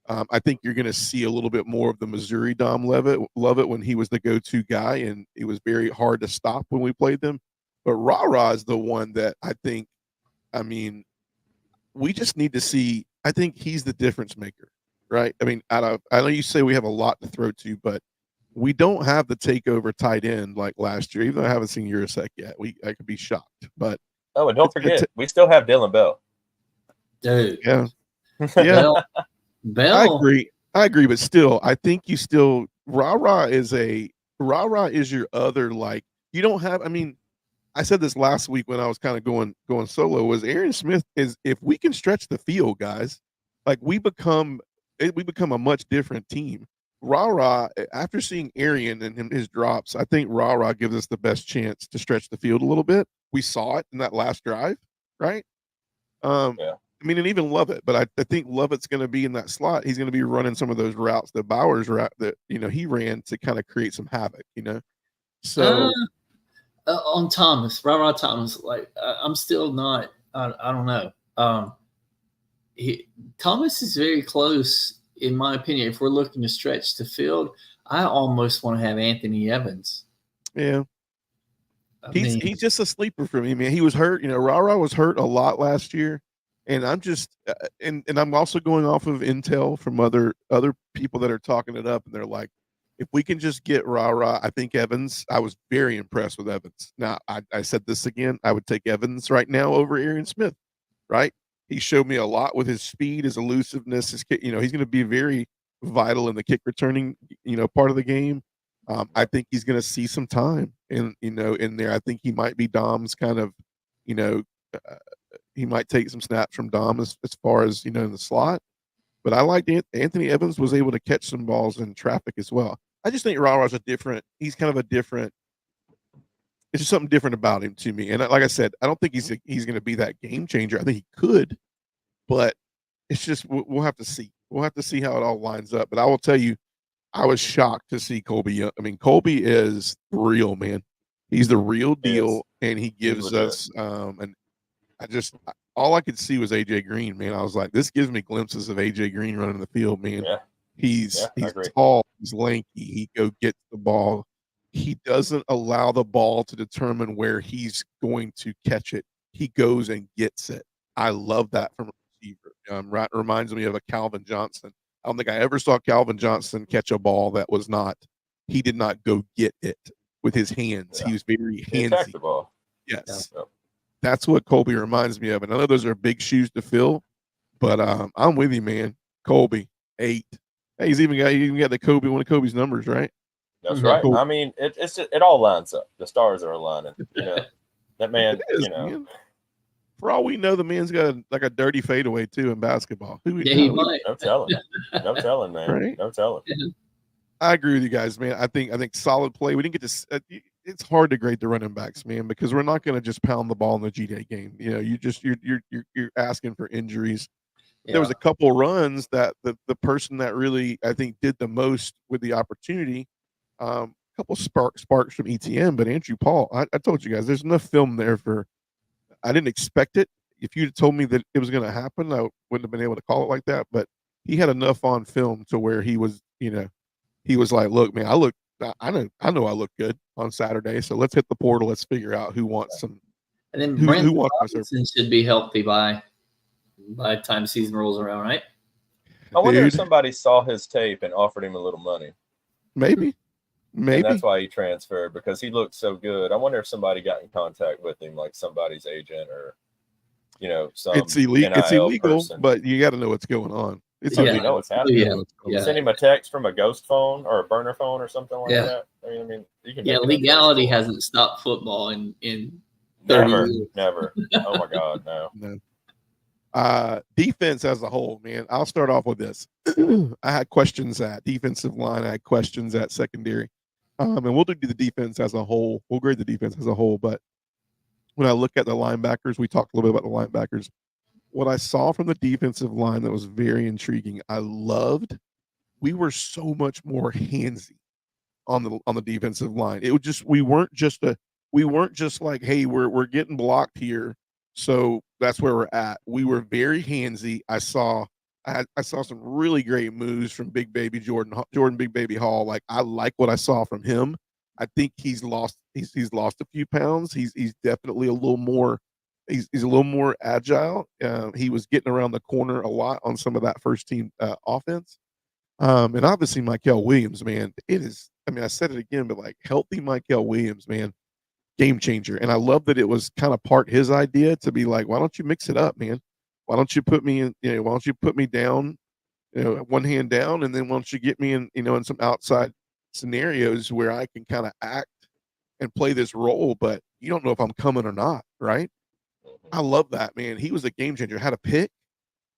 I think you're going to see a little bit more of the Missouri Dom Lovett when he was the go-to guy, and it was very hard to stop when we played them. But Ra is the one that I think, we just need to see. I think he's the difference maker, right? I mean, I know you say we have a lot to throw to, but we don't have the takeover tight end like last year. Even though I haven't seen Urasek yet, I could be shocked. But and don't forget, we still have Dylan Bell. Dude, yeah. Bell. I agree, but still, I think you still Ra is your other, like, you don't have. I mean, I said this last week when I was kind of going solo, was Aaron Smith is, if we can stretch the field, guys, like we become a much different team. Ra, after seeing Arian and his drops, I think Ra gives us the best chance to stretch the field a little bit. We saw it in that last drive, right? Yeah. I mean, and even Lovett, but I think Lovett's going to be in that slot. He's going to be running some of those routes that Bowers route that he ran to kind of create some havoc, So on Thomas, Ra Thomas, like I'm still not. I don't know. Thomas is very close, in my opinion. If we're looking to stretch the field, I almost want to have Anthony Evans. Yeah. He's just a sleeper for me, man. He was hurt. Ra was hurt a lot last year. And I'm just and I'm also going off of intel from other people that are talking it up, and they're like, if we can just get Ra, I think Evans. I was very impressed with Evans. Now I said this again. I would take Evans right now over Aaron Smith. Right? He showed me a lot with his speed, his elusiveness. His he's going to be very vital in the kick returning part of the game. I think he's going to see some time in there. I think he might be Dom's kind of he might take some snaps from Dom as far as, in the slot. But I liked Anthony Evans was able to catch some balls in traffic as well. I just think Ra-Ra's he's kind of a different, it's just something different about him to me. And like I said, I don't think he's going to be that game changer. I think he could, but it's just, we'll have to see. We'll have to see how it all lines up. But I will tell you, I was shocked to see Colby. I mean, Colby is real, man. He's the real deal, and he gives us all I could see was AJ Green, man. I was like, this gives me glimpses of AJ Green running the field, man. Yeah. He's agree. tall, he's lanky, he gets the ball. He doesn't allow the ball to determine where he's going to catch it. He goes and gets it. I love that from a receiver. Reminds me of a Calvin Johnson. I don't think I ever saw Calvin Johnson catch a ball that was not, he did not go get it with his hands. He was very He attacked handsy. the ball. Yes. Yeah. That's what Colby reminds me of. And I know those are big shoes to fill, but I'm with you, man. Colby, 8. Hey, he's even got the Kobe, one of Kobe's numbers, right? That's right. Cool. I mean, it all lines up. The stars are aligning. You know, that man. Man. For all we know, the man's got a dirty fadeaway too in basketball. He might. No telling. No telling, man. Right? No telling. I agree with you guys, man. I think solid play. We didn't get to. It's hard to grade the running backs, man, because we're not going to just pound the ball in the G-Day game. You know, you're asking for injuries. Yeah. There was a couple runs that the person that really I think did the most with the opportunity. A couple sparks from ETN, but Andrew Paul. I told you guys, there's enough film there for. I didn't expect it. If you'd told me that it was going to happen, I wouldn't have been able to call it like that. But he had enough on film to where he was, he was like, "Look, man, I know I look good on Saturday, so let's hit the portal. Let's figure out who wants some." And then who wants Robinson should be healthy by the time the season rolls around, right? I wonder if somebody saw his tape and offered him a little money. Maybe. And that's why he transferred, because he looked so good. I wonder if somebody got in contact with him, like somebody's agent or, some. It's illegal. NIL it's illegal, person. but you got to know what's going on. You know what's happening. Yeah. Send him a text from a ghost phone or a burner phone or something like that. I mean, you can. Yeah, legality hasn't stopped football in 30 years. Never. Oh my God, no. Defense as a whole, man. I'll start off with this. I had questions at defensive line. I had questions at secondary. And we'll do the defense as a whole. We'll grade the defense as a whole. But when I look at the linebackers, we talked a little bit about the linebackers. What I saw from the defensive line that was very intriguing, I loved. We were so much more handsy on the defensive line. It was just we weren't just like, hey, we're getting blocked here, so that's where we're at. We were very handsy. I saw some really great moves from Big Baby Jordan Big Baby Hall. Like, I like what I saw from him. I think he's lost a few pounds. He's definitely a little more. He's a little more agile. He was getting around the corner a lot on some of that first team offense. And obviously Michael Williams, man, it is. I mean, I said it again, but like, healthy Michael Williams, man, game changer. And I love that it was kind of part his idea to be like, why don't you mix it up, man? Why don't you put me in, why don't you put me down, one hand down, and then why don't you get me in, in some outside scenarios where I can kind of act and play this role, but you don't know if I'm coming or not, right? I love that, man. He was a game changer. Had a pick,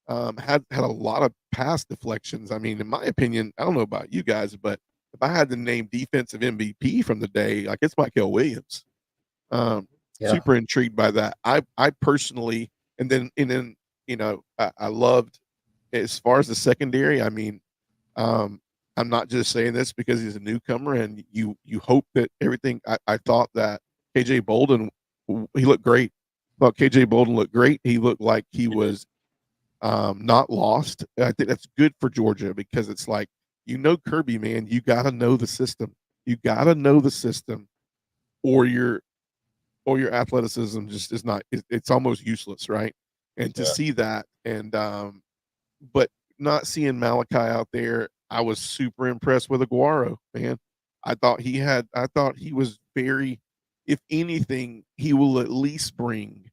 had a lot of pass deflections. I mean, in my opinion, I don't know about you guys, but if I had to name defensive MVP from the day, like, it's Michael Williams. Super intrigued by that. I personally, and then I loved, as far as the secondary. I mean, I'm not just saying this because he's a newcomer, and you hope that everything. I thought that KJ Bolden, he looked great. I thought KJ Bolden looked great. He looked like he was not lost. I think that's good for Georgia, because it's like, Kirby, man, you got to know the system. You got to know the system, or your athleticism just is not. It's almost useless, right? And to see that, and but not seeing Malachi out there, I was super impressed with Aguero, man. I thought he was very, if anything, he will at least bring.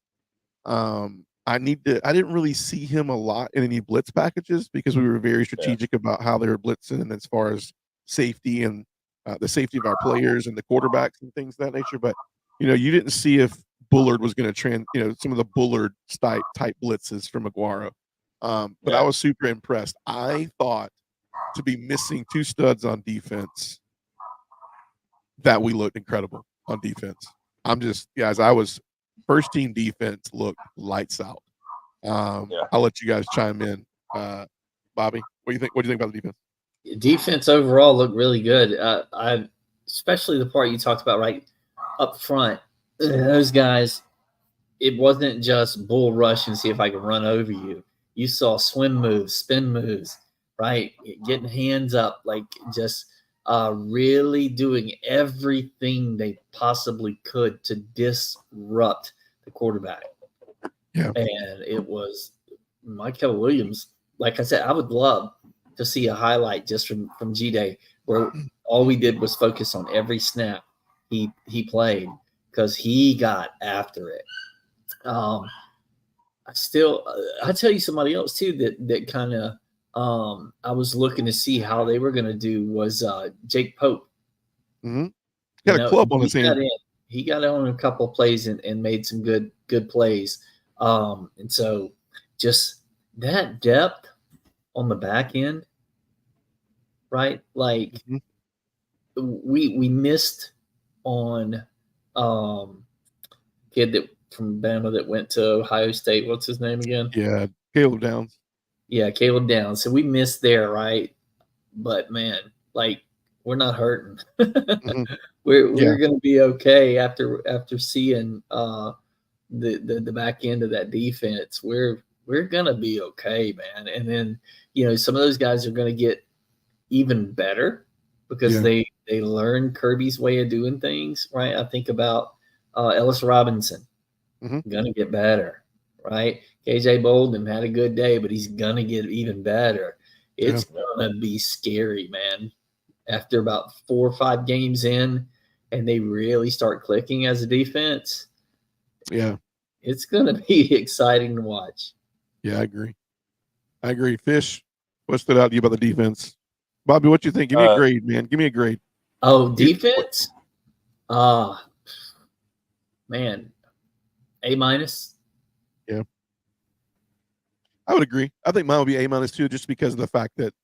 I didn't really see him a lot in any blitz packages, because we were very strategic about how they were blitzing, and as far as safety and the safety of our players and the quarterbacks and things of that nature. But you didn't see if Bullard was going to some of the Bullard type blitzes from Aguero. But I was super impressed. I thought, to be missing 2 studs on defense, that we looked incredible on defense. I was first team defense looked lights out. I'll let you guys chime in. Bobby, what do you think? What do you think about the defense? Defense overall looked really good. Especially the part you talked about right up front. Those guys it wasn't just bull rush and see if I can run over you. You saw swim moves, spin moves, right? Getting hands up, like just really doing everything they possibly could to disrupt the quarterback. Yeah. And it was Michael Williams. Like I said, I would love to see a highlight just from G-Day where all we did was focus on every snap he played because he got after it. I tell you somebody else too that kind of I was looking to see how they were going to do was Jake Pope. Mm-hmm. Got a club on his hand. He got on a couple of plays and made some good plays. And so just that depth on the back end, right? Like we missed on kid that from Bama that went to Ohio State. What's his name again? Yeah, Caleb Downs. Yeah, Caleb Downs. So we missed there, right? But man, like we're not hurting. We're going to be okay after seeing the back end of that defense. We're going to be okay, man. And then some of those guys are going to get even better because they learn Kirby's way of doing things, right? I think about Ellis Robinson. Gonna get better, right? KJ Bolden had a good day, but he's gonna get even better. It's gonna be scary, man. After about 4 or 5 games in, and they really start clicking as a defense. Yeah, it's gonna be exciting to watch. Yeah, I agree. Fish, what stood out to you about the defense? Bobby, what you think? Give me a grade, man. Give me a grade. Oh, defense? Man. A-. Yeah. I would agree. I think mine would be A- too, just because of the fact that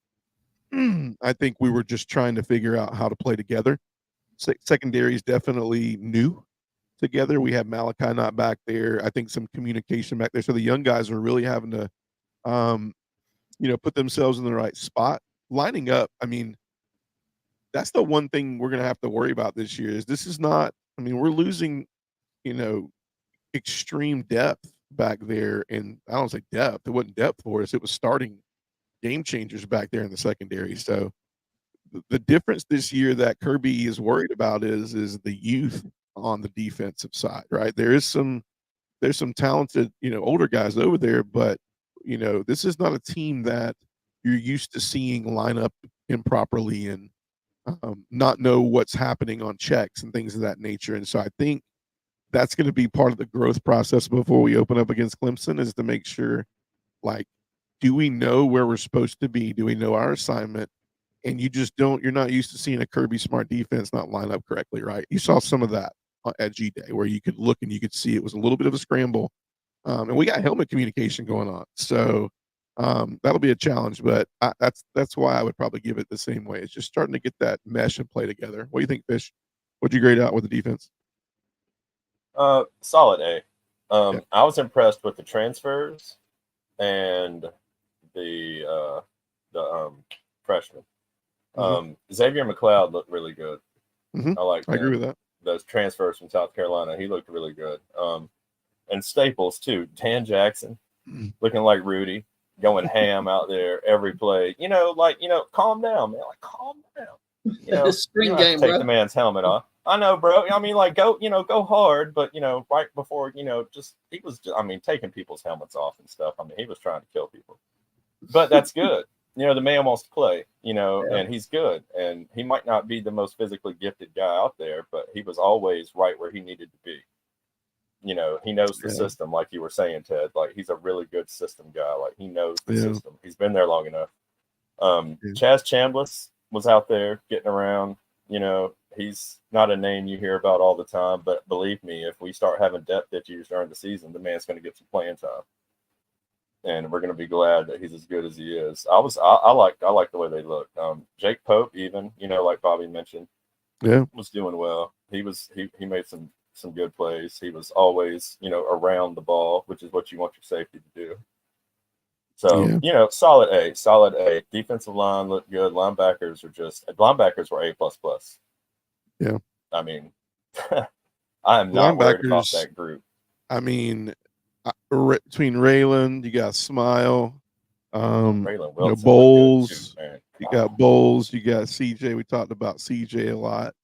I think we were just trying to figure out how to play together. Secondary is definitely new together. We have Malachi not back there. I think some communication back there. So the young guys are really having to, put themselves in the right spot. Lining up, I mean, that's the one thing we're going to have to worry about this year is this is not, I mean, we're losing, extreme depth back there. And I don't say depth. It wasn't depth for us. It was starting game changers back there in the secondary. So the difference this year that Kirby is worried about is the youth on the defensive side, right? There's some talented, older guys over there, but this is not a team that you're used to seeing line up improperly and not know what's happening on checks and things of that nature. And so I think that's going to be part of the growth process before we open up against Clemson is to make sure, like, do we know where we're supposed to be? Do we know our assignment? And you're not used to seeing a Kirby Smart defense not line up correctly, right? You saw some of that at G-Day where you could look and you could see it was a little bit of a scramble. And we got helmet communication going on. So that'll be a challenge, but that's why I would probably give it the same way. It's just starting to get that mesh and play together. What do you think, Fish? What'd you grade out with the defense? Solid A. I was impressed with the transfers and the freshmen. Xavier McLeod looked really good. I agree with that. Those transfers from South Carolina, he looked really good. And Staples too. Tan Jackson looking like Rudy, going ham out there every play. Calm down, man. Like, calm down. This spring game, take the man's helmet off. I know, bro. I mean, like, go hard, but right before, he was taking people's helmets off and stuff. I mean, he was trying to kill people, but that's good. The man wants to play, and he's good, and he might not be the most physically gifted guy out there, but he was always right where he needed to be. He knows the system, like you were saying, Ted. Like, he's a really good system guy. Like, he knows the system. He's been there long enough. Chaz Chambliss was out there getting around. He's not a name you hear about all the time, but believe me, if we start having depth issues during the season, the man's going to get some playing time, and we're going to be glad that he's as good as he is. I like the way they look. Jake Pope, even like Bobby mentioned, was doing well. He made some good plays. He was always around the ball, which is what you want your safety to do. So, solid A. Defensive line looked good. Linebackers were A++. Yeah. I mean, I am not worried about that group. I mean, between Raylan, you got Smile, Raylan Wilson Bowles. too, man. You got Bowles. You got CJ. We talked about CJ a lot.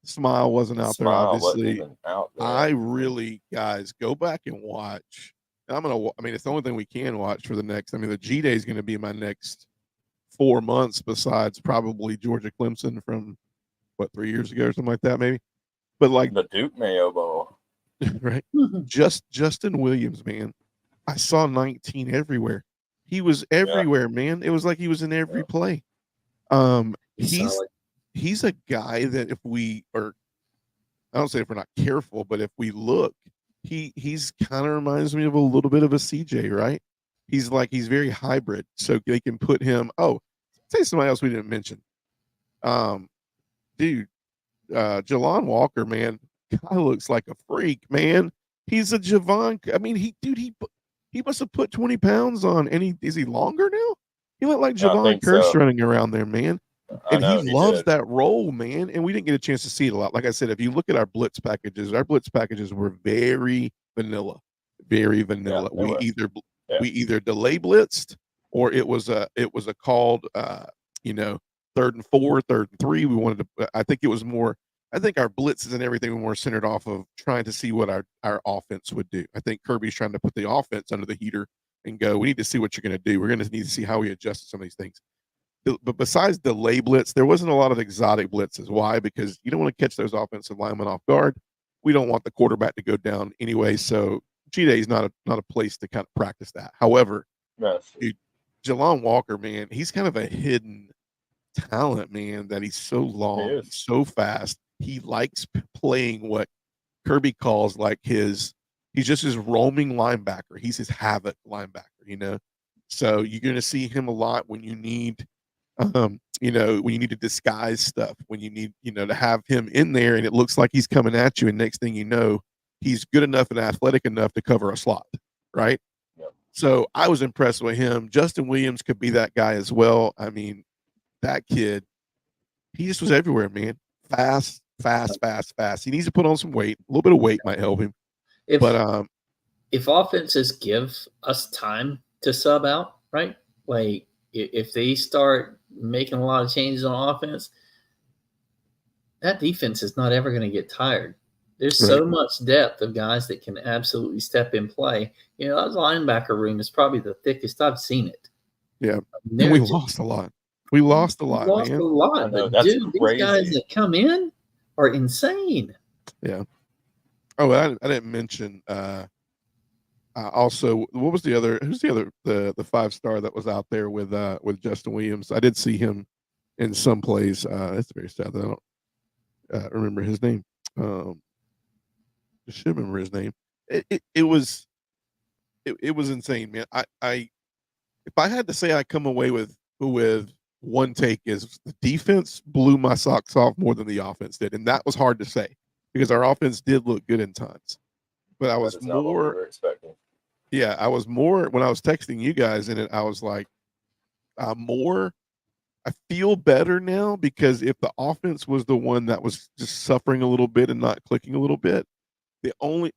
Smile wasn't out there, Smile wasn't obviously. even out there. I really, guys, go back and watch. I mean, it's the only thing we can watch for the next. I mean, the G Day is going to be my next 4 months, besides probably Georgia Clemson from 3 years ago or something like that, maybe. But like the Duke Mayo Bowl, right? Justin Williams, man. I saw 19 everywhere. He was everywhere, man. It was like he was in every play. He's a guy that if we are, I don't say if we're not careful, but if we look, he's kind of reminds me of a little bit of a CJ, right? He's very hybrid, so they can put him. Oh, say somebody else we didn't mention. Dude, Jelon Walker, man, guy looks like a freak, man. He's a Javon. I mean, he must have put 20 pounds on. And is he longer now? He looked like Javon Curse running around there, man. And he loves that role, man. And we didn't get a chance to see it a lot. Like I said, if you look at our blitz packages were very vanilla, very vanilla. Yeah, we either delay blitzed, or it was a called 3rd and 4, 3rd and 3. We wanted to. I think our blitzes and everything were more centered off of trying to see what our offense would do. I think Kirby's trying to put the offense under the heater and go, we need to see what you're going to do. We're going to need to see how we adjust some of these things. But besides delay blitz, there wasn't a lot of exotic blitzes. Why? Because you don't want to catch those offensive linemen off guard. We don't want the quarterback to go down anyway. So G-Day is not a place to kind of practice that. However, dude, Jelon Walker, man, he's kind of a hidden talent, man, that he's so long, so fast. He likes playing what Kirby calls he's just his roaming linebacker. He's his havoc linebacker, So you're going to see him a lot when you need when you need to disguise stuff, when you need, to have him in there and it looks like he's coming at you. And next thing you know, he's good enough and athletic enough to cover a slot. Right. Yep. So I was impressed with him. Justin Williams could be that guy as well. I mean, that kid, he just was everywhere, man. Fast. He needs to put on some weight. A little bit of weight might help him. If offenses give us time to sub out, right? Like if they start making a lot of changes on offense, that defense is not ever going to get tired. There's so much depth of guys that can absolutely step in play. That linebacker room is probably the thickest I've seen it. Yeah. We lost a lot. We lost a lot, man. But dude, these guys that come in are insane. Yeah. Oh, I didn't mention also, what was the 5-star that was out there with Justin Williams? I did see him in some plays. It's very sad that I don't remember his name. I should remember his name. It was insane, man. If I had to say I come away with one take, is the defense blew my socks off more than the offense did, and that was hard to say because our offense did look good in times. But I was more. Yeah, I was more when I was texting you guys in it. I was like, I feel better now because if the offense was the one that was just suffering a little bit and not clicking a little bit,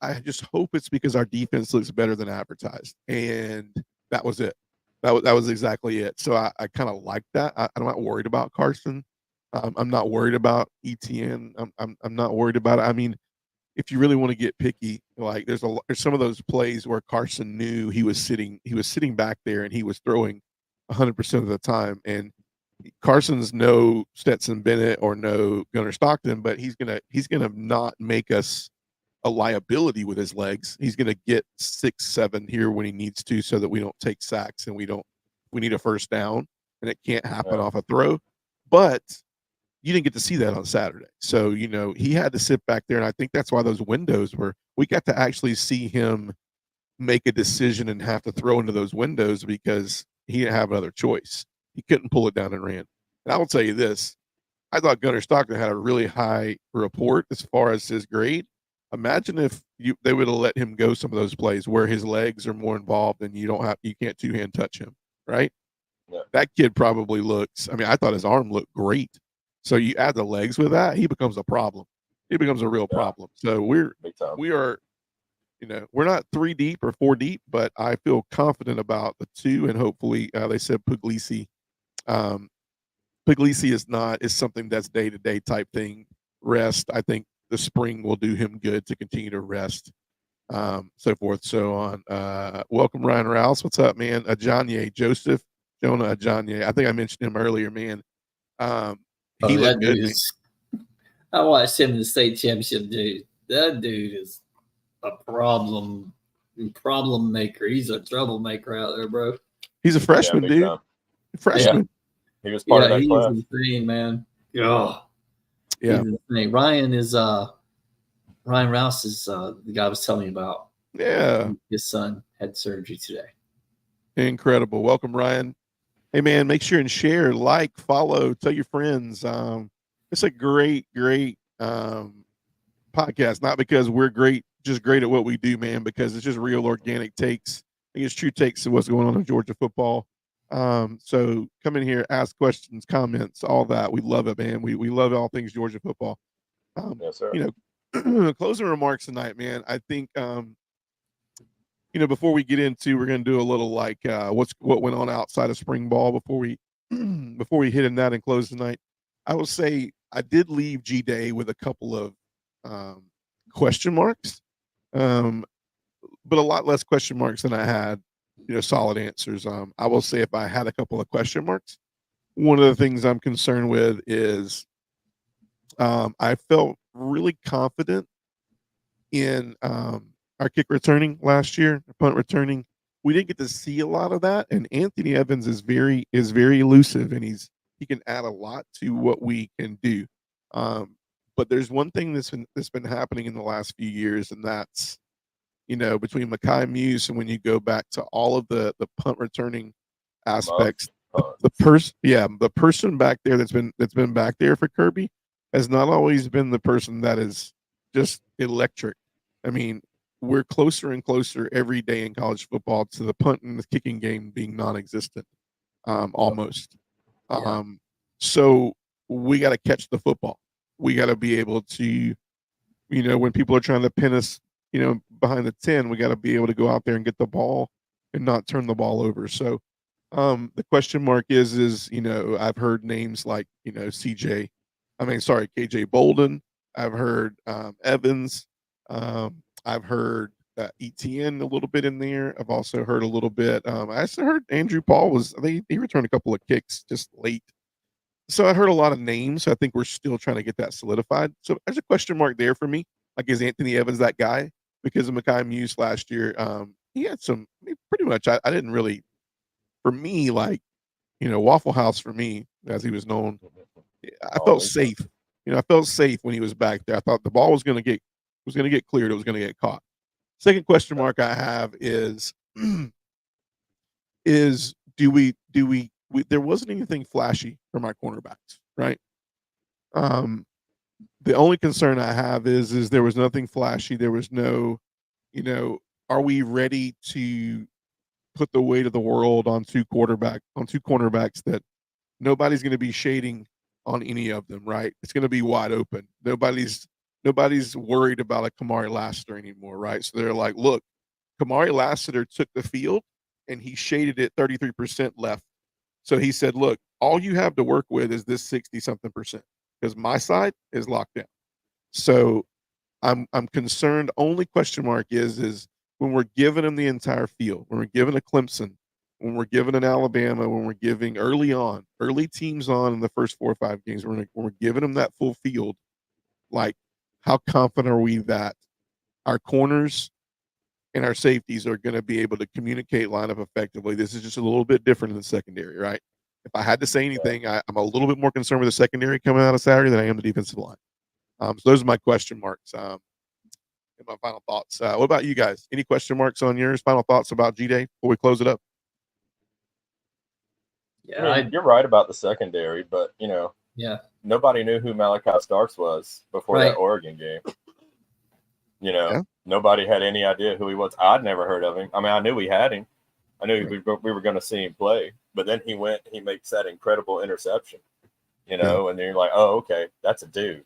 I just hope it's because our defense looks better than advertised, and that was it. That was exactly it. So I kind of like that. I'm not worried about Carson. I'm not worried about ETN. I'm not worried about it. I mean, if you really want to get picky, like there's some of those plays where Carson knew he was sitting back there and he was throwing 100% of the time. And Carson's no Stetson Bennett or no Gunnar Stockton, but he's gonna not make us a liability with his legs. He's gonna get 6-7 here when he needs to, so that we don't take sacks and we need a first down, and it can't happen off a throw. But you didn't get to see that on Saturday. So, he had to sit back there. And I think that's why those windows we got to actually see him make a decision and have to throw into those windows because he didn't have another choice. He couldn't pull it down and ran. And I will tell you this, I thought Gunnar Stockton had a really high report as far as his grade. Imagine if they would have let him go some of those plays where his legs are more involved and you can't two-hand touch him, right? Yeah. That kid probably looks, I thought his arm looked great. So you add the legs with that, he becomes a problem. He becomes a real problem. So we are we're not 3 deep or 4 deep, but I feel confident about the 2, and hopefully they said Puglisi. Puglisi is something that's day-to-day type thing. Rest. I think the spring will do him good to continue to rest. So forth, so on. Welcome, Ryan Rouse. What's up, man? Ajanye, Joseph, Jonah Ajanye. I think I mentioned him earlier, man. He looked good. I watched him in the state championship, dude. That dude is a problem maker. He's a troublemaker out there, bro. He's a freshman, dude. Time. Freshman. Yeah. He was part of that class. He's insane, man. Oh, yeah. Ryan Rouse is the guy I was telling you about. Yeah. His son had surgery today. Incredible. Welcome, Ryan. Hey, man, make sure and share, like, follow, tell your friends. It's a great podcast, not because we're just great at what we do, man, because it's just real organic takes. I think it's true takes of what's going on in Georgia football. So come in here, ask questions, comments, all that. We love it, man. We love all things Georgia football. Yes, sir. Closing remarks tonight, man. I think before we get into, we're going to do a little like what went on outside of spring ball before we hit in that and close tonight. I will say I did leave G-Day with a couple of question marks, but a lot less question marks than I had, solid answers. I will say if I had a couple of question marks, one of the things I'm concerned with is I felt really confident in our kick returning last year, punt returning. We didn't get to see a lot of that, and Anthony Evans is very elusive, and he can add a lot to what we can do. But there's one thing that's been happening in the last few years, and that's between Mekhi Muse and when you go back to all of the punt returning aspects, the person back there that's been back there for Kirby has not always been the person that is just electric. I mean, we're closer and closer every day in college football to the punt and the kicking game being non-existent, almost. So we got to catch the football. We got to be able to, when people are trying to pin us, behind the 10, we got to be able to go out there and get the ball and not turn the ball over. So the question mark is, I've heard names like, KJ Bolden. I've heard Evans. I've heard ETN a little bit in there. I've also heard a little bit. I also heard Andrew Paul he returned a couple of kicks just late. So I heard a lot of names. So I think we're still trying to get that solidified. So there's a question mark there for me. Like, is Anthony Evans that guy? Because of Mekhi Muse last year, he had pretty much. I didn't really, for me, Waffle House for me, as he was known. I felt safe. I felt safe when he was back there. I thought the ball was going to get cleared. It was going to get caught. Second question mark I have is do we there wasn't anything flashy from our cornerbacks, right? The only concern I have is there was nothing flashy. There was no, are we ready to put the weight of the world on two cornerbacks that nobody's going to be shading on any of them, right? It's going to be wide open. Nobody's worried about a Kamari Lassiter anymore, right? So they're like, look, Kamari Lassiter took the field and he shaded it 33% left. So he said, look, all you have to work with is this 60-something percent because my side is locked down. So I'm concerned. Only question mark is when we're giving them the entire field, when we're giving a Clemson, when we're giving an Alabama, when we're giving early teams on in the first 4 or 5 games, when we're giving them that full field, like how confident are we that our corners and our safeties are going to be able to communicate line up effectively? This is just a little bit different in the secondary, right? If I had to say anything, I'm a little bit more concerned with the secondary coming out of Saturday than I am the defensive line. So those are my question marks. And my final thoughts. What about you guys? Any question marks on yours? Final thoughts about G-Day before we close it up? Yeah, you're right about the secondary, but nobody knew who Malachi Starks was before that Oregon game. Nobody had any idea who he was. I'd never heard of him. I mean, I knew we had him. I knew we were going to see him play, but then he makes that incredible interception, and then you're like, oh, okay, that's a dude.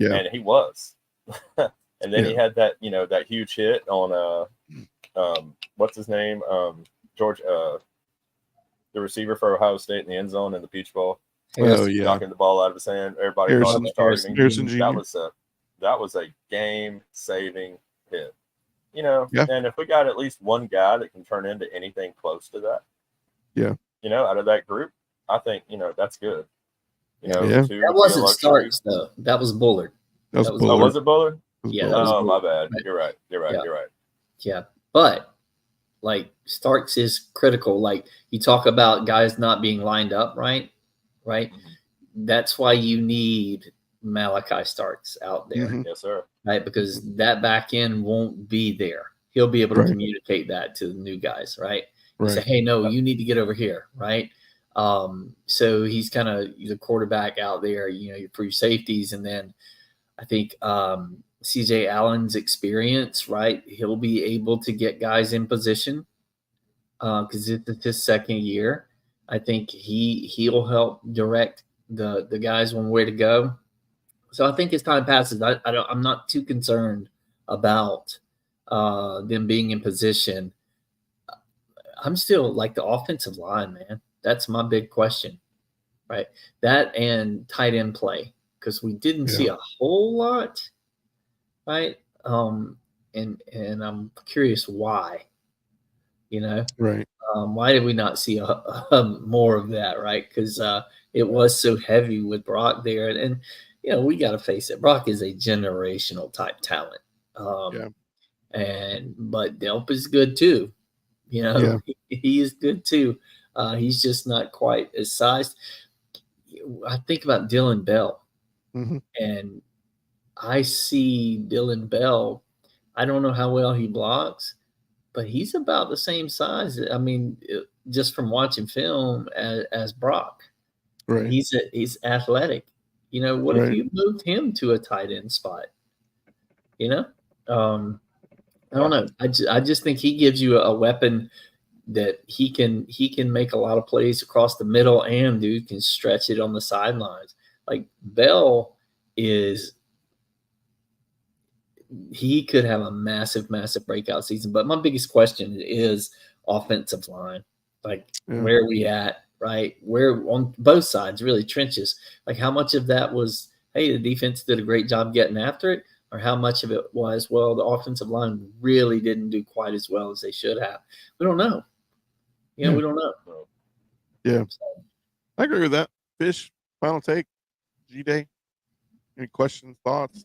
And he was. And then he had that, that huge hit on what's his name? George, the receiver for Ohio State in the end zone in the Peach Bowl. Knocking the ball out of his hand. Everybody thought it was targeting. That was a game-saving hit. And if we got at least one guy that can turn into anything close to that, out of that group, I think, that's good. That wasn't Starks, though. That was Bullard. That was Bullard. Oh, was it Bullard? Yeah. Oh, my bad. Right. You're right. Yeah. But, like, Starks is critical. Like, you talk about guys not being lined up right? Mm-hmm. That's why you need Malachi Starks out there. Mm-hmm. Yes, sir. Right? Because that back end won't be there. He'll be able to communicate that to the new guys, right? Say, hey, no, you need to get over here, right? So he's kind of the quarterback out there, for your safeties. And then I think CJ Allen's experience, right? He'll be able to get guys in position because it's his second year. I think he'll help direct the guys on where to go. So I think as time passes, I'm not too concerned about them being in position. I'm still like the offensive line, man. That's my big question, right? That and tight end play, because we didn't see a whole lot, right? And I'm curious why, right? Why did we not see more of that, right? Because it was so heavy with Brock there, and we got to face it. Brock is a generational type talent, but Delp is good too. He is good too. He's just not quite as sized. I think about Dylan Bell, and I see Dylan Bell. I don't know how well he blocks, but he's about the same size. I mean, just from watching film as Brock. Right. He's athletic. What if you moved him to a tight end spot? I don't know. I just think he gives you a weapon that he can make a lot of plays across the middle, and dude can stretch it on the sidelines. Like Bell he could have a massive breakout season. But my biggest question is offensive line. Like where are we at, right? Where on both sides, really trenches. Like how much of that was, hey, the defense did a great job getting after it, or how much of it was, well, the offensive line really didn't do quite as well as they should have. We don't know. We don't know. Yeah. I agree with that. Fish, final take, G-Day. Any questions, thoughts?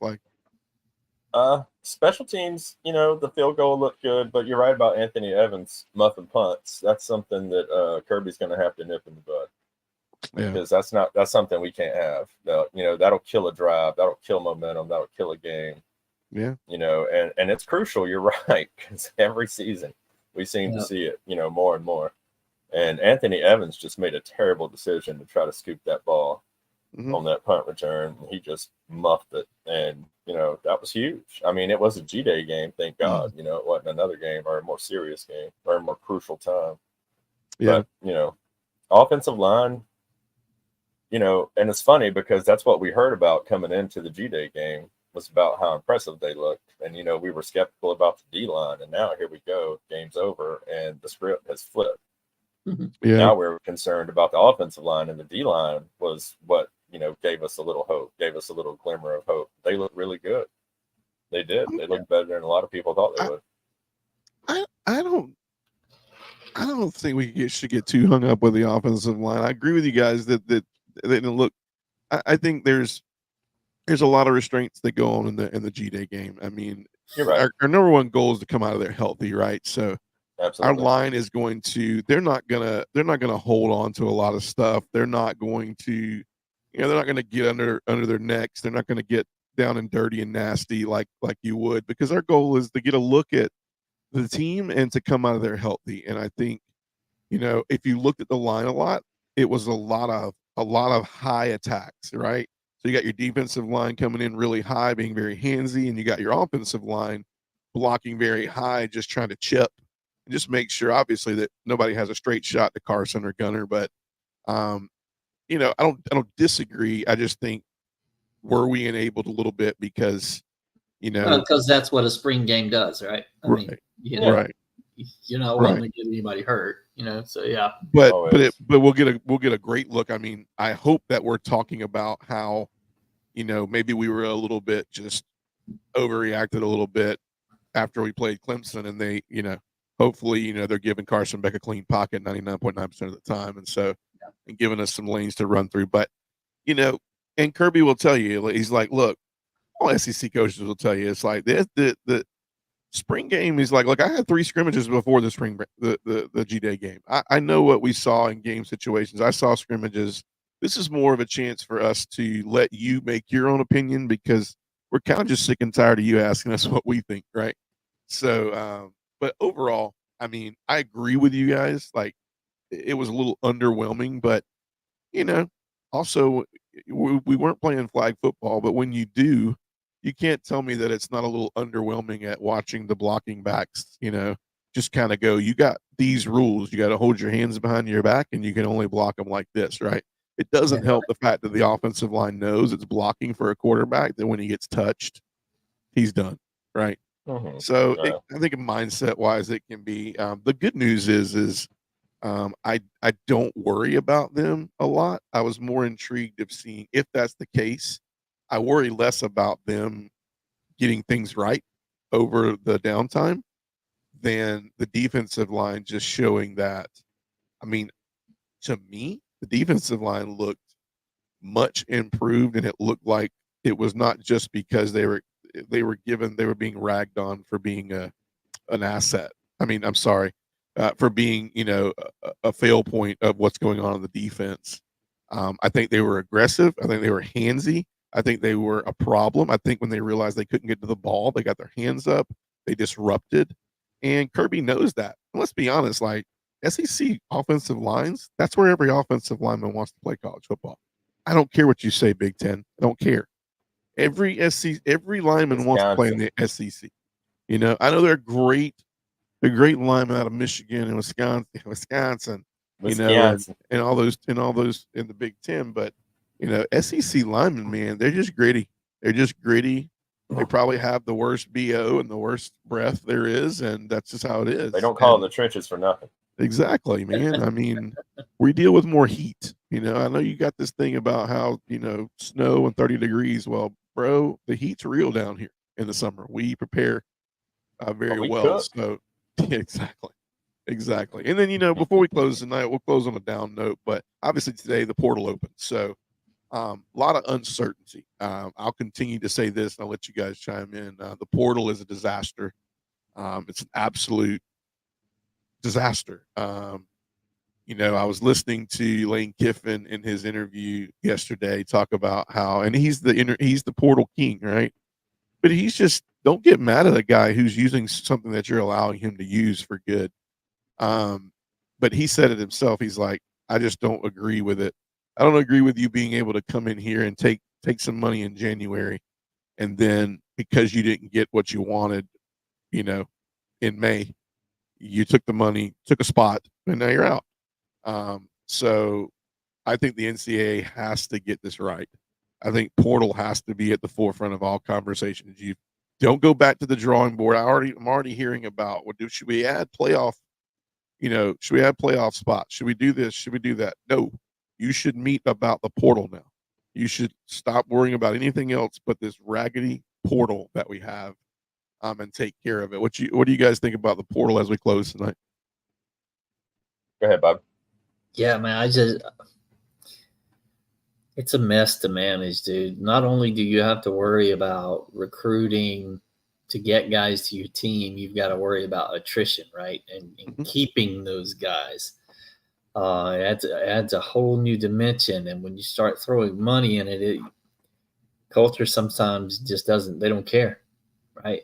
Special teams, the field goal looked good, but you're right about Anthony Evans muffing punts. That's something that Kirby's going to have to nip in the bud. Because that's something we can't have. That'll kill a drive, that'll kill momentum, that'll kill a game. Yeah. And it's crucial. You're right, because every season we seem to see it, more and more. And Anthony Evans just made a terrible decision to try to scoop that ball on that punt return. He just muffed it, and that was huge. I mean, it was a G-Day game, thank God. It wasn't another game or a more serious game or a more crucial time. Yeah. But offensive line. And it's funny because that's what we heard about coming into the G-Day game was about how impressive they looked. And, we were skeptical about the D-line. And now here we go. Game's over. And the script has flipped. Yeah. Now we're concerned about the offensive line. And the D-line was what, gave us a little hope, gave us a little glimmer of hope. They look really good. They did. They looked better than a lot of people thought they would. I don't think we should get too hung up with the offensive line. I agree with you guys that they didn't look. I think there's a lot of restraints that go on in the G-Day game. I mean, you're right. Our number one goal is to come out of there healthy, right? So absolutely. Our line is going to. They're not gonna hold on to a lot of stuff. They're not going to. They're not going to get under their necks. They're not going to get down and dirty and nasty like you would, because our goal is to get a look at the team and to come out of there healthy. And I think, if you looked at the line a lot, it was a lot of high attacks, right? So you got your defensive line coming in really high, being very handsy, and you got your offensive line blocking very high, just trying to chip and just make sure, obviously, that nobody has a straight shot to Carson or Gunner. But I don't disagree. I just think, were we enabled a little bit because you know, because that's what a spring game does, right? I mean, right, you know, right, you're not right. wanting to get anybody hurt, you know. So yeah, But Always. we'll get a great look. I mean, I hope that we're talking about how, you know, maybe we were a little bit just overreacted a little bit after we played Clemson, and they, you know, hopefully, you know, they're giving Carson Beck a clean pocket 99.9% of the time, and so and giving us some lanes to run through. But you know, and Kirby will tell you, he's like, look, all SEC coaches will tell you, it's like the spring game is like, look, I had 3 scrimmages before the G-Day game. I know what we saw in game situations. I saw scrimmages. This is more of a chance for us to let you make your own opinion, because we're kind of just sick and tired of you asking us what we think, right? So, but overall, I mean, I agree with you guys. Like, it was a little underwhelming, but you know, also we weren't playing flag football, but when you do, you can't tell me that it's not a little underwhelming at watching the blocking backs, you know, just kind of go, you got these rules, you got to hold your hands behind your back and you can only block them like this, right? It doesn't help the fact that the offensive line knows it's blocking for a quarterback, that when he gets touched, he's done, right? Mm-hmm. So I think mindset wise, it can be. The good news is I don't worry about them a lot. I was more intrigued of seeing if that's the case. I worry less about them getting things right over the downtime than the defensive line just showing that. I mean, to me, the defensive line looked much improved, and it looked like it was not just because they were being ragged on for being an asset. I mean, I'm sorry, for being, you know, a fail point of what's going on in the defense. I think they were aggressive. I think they were handsy. I think they were a problem. I think when they realized they couldn't get to the ball, they got their hands up. They disrupted, and Kirby knows that. And let's be honest, like SEC offensive lines, that's where every offensive lineman wants to play college football. I don't care what you say, Big Ten. I don't care. Every lineman wants to play in the SEC. You know, I know they're great linemen out of Michigan and Wisconsin, you know, and all those in the Big Ten. But you know, SEC linemen, man, they're just gritty. They're just gritty. They probably have the worst BO and the worst breath there is, and that's just how it is. They don't call them the trenches for nothing. Exactly, man. I mean, we deal with more heat. You know, I know you got this thing about how, you know, snow and 30 degrees. Well, bro, the heat's real down here in the summer. We prepare very well. Cook. So, yeah, exactly. And then, you know, before we close tonight, we'll close on a down note. But obviously today the portal opens, so a lot of uncertainty. I'll continue to say this, and I'll let you guys chime in. The portal is a disaster. It's an absolute disaster. You know, I was listening to Lane Kiffin in his interview yesterday talk about how, and he's the portal king, right? But he's just, don't get mad at a guy who's using something that you're allowing him to use for good. But he said it himself. He's like, I just don't agree with it. I don't agree with you being able to come in here and take some money in January, and then because you didn't get what you wanted, you know, in May, you took the money, took a spot, and now you're out. So I think the NCAA has to get this right. I think portal has to be at the forefront of all conversations. You don't go back to the drawing board. I'm already hearing about should we add playoff? You know, should we add playoff spots? Should we do this? Should we do that? No, you should meet about the portal now. You should stop worrying about anything else but this raggedy portal that we have, and take care of it. What do you guys think about the portal as we close tonight? Go ahead, Bob. Yeah, man, it's a mess to manage, dude. Not only do you have to worry about recruiting to get guys to your team, you've got to worry about attrition, right? And keeping those guys. It adds a whole new dimension. And when you start throwing money in it, culture sometimes just they don't care, right?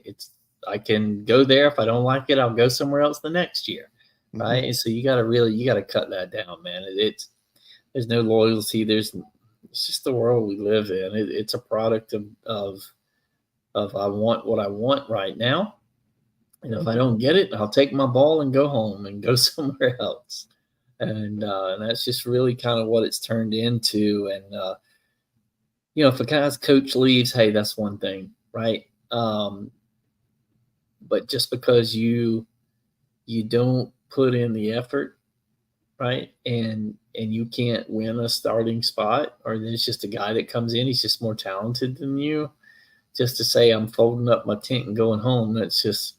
I can go there. If I don't like it, I'll go somewhere else the next year, right? And so you got to cut that down, man. There's no loyalty. It's just the world we live in. It's a product of I want what I want right now. And if I don't get it, I'll take my ball and go home and go somewhere else. And that's just really kind of what it's turned into. And, you know, if a guy's coach leaves, hey, that's one thing, right? But just because you don't put in the effort, right, and you can't win a starting spot, or there's just a guy that comes in, he's just more talented than you, just to say I'm folding up my tent and going home, that's just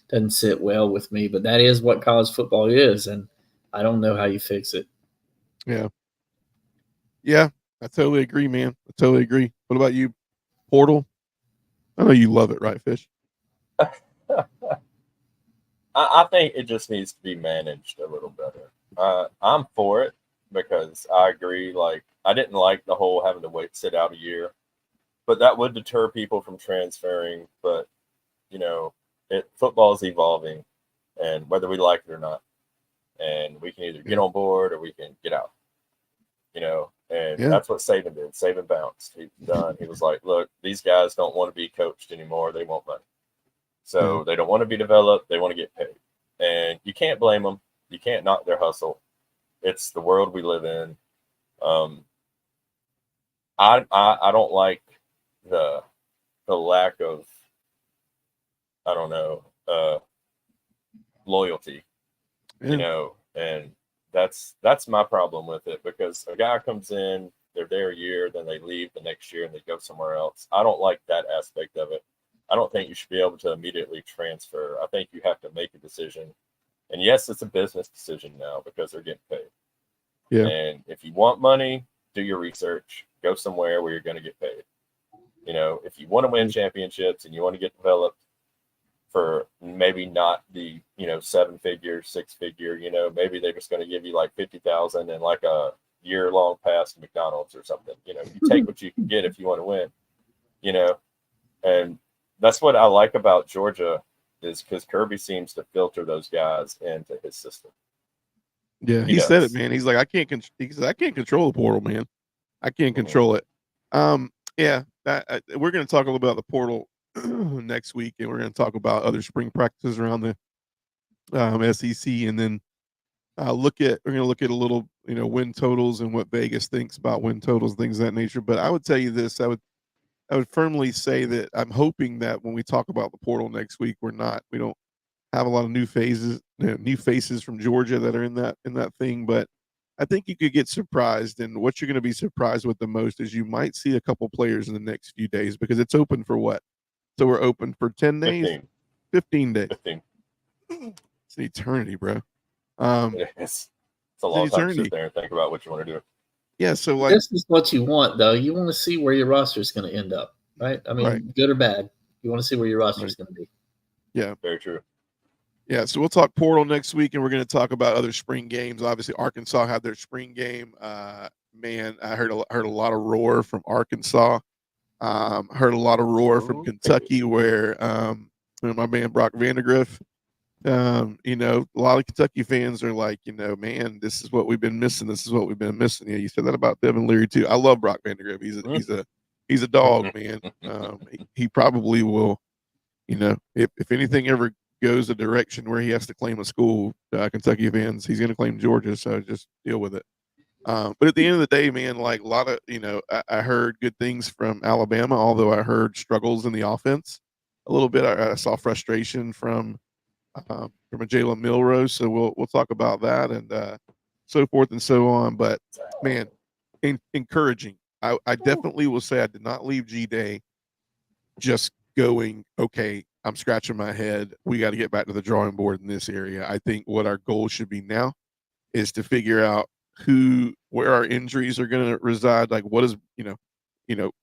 doesn't sit well with me. But that is what college football is, and I don't know how you fix it. Yeah, I totally agree, man. I totally agree. What about you, Portal? I know you love it, right, Fish? I think it just needs to be managed a little better. I'm for it because I agree. Like, I didn't like the whole having to sit out a year, but that would deter people from transferring. But football is evolving, and whether we like it or not, and we can either get on board or we can get out. And that's what Saban did. Saban bounced. He's done. He was like, look, these guys don't want to be coached anymore. They want money. So they don't want to be developed. They want to get paid. And you can't blame them. You can't knock their hustle. It's the world we live in. I don't like the lack of, I don't know, loyalty, and that's my problem with it, because a guy comes in, they're there a year, then they leave the next year and they go somewhere else. I don't like that aspect of it. I don't think you should be able to immediately transfer. I think you have to make a decision. And yes, it's a business decision now because they're getting paid. Yeah. And if you want money, do your research. Go somewhere where you're going to get paid. If you want to win championships and you want to get developed for maybe not the, 7-figure, 6-figure, maybe they're just going to give you like $50,000 and like a year-long pass to McDonald's or something. You take what you can get if you want to win, and that's what I like about Georgia, is because Kirby seems to filter those guys into his system. Yeah, he said it, man. He's like, I can't control the portal, man. I can't control it. Yeah, we're going to talk a little bit about the portal next week, and we're going to talk about other spring practices around the SEC, and then we're going to look at a little, win totals and what Vegas thinks about win totals, things of that nature. But I would tell you this: I would firmly say that I'm hoping that when we talk about the portal next week, we don't have a lot of new faces from Georgia that are in that thing. But I think you could get surprised, and what you're going to be surprised with the most is you might see a couple players in the next few days, because it's open for what? So we're open for 10 days, 15 days. 15. It's an eternity, bro. It's a long time to sit there and think about what you want to do. Yeah, so this is what you want, though. You want to see where your roster is going to end up, right? I mean, good or bad, you want to see where your roster is going to be. Yeah, very true. Yeah, so we'll talk portal next week, and we're going to talk about other spring games. Obviously, Arkansas had their spring game. Man, I heard a lot of roar from Arkansas. Heard a lot of roar from Kentucky, where my man Brock Vandegrift. A lot of Kentucky fans are like, man, this is what we've been missing. This is what we've been missing. Yeah, you said that about Devin Leary too. I love Brock Vandegrift. He's a dog, man. He probably will. If anything ever goes a direction where he has to claim a school, Kentucky fans, he's going to claim Georgia. So just deal with it. But at the end of the day, man, like a lot of, I heard good things from Alabama, although I heard struggles in the offense a little bit. I saw frustration from a Jalen Milrose. So we'll talk about that and so forth and so on. But man, encouraging. I definitely will say I did not leave G-Day just going, okay, I'm scratching my head. We got to get back to the drawing board in this area. I think what our goal should be now is to figure out where our injuries are going to reside. Like, what is,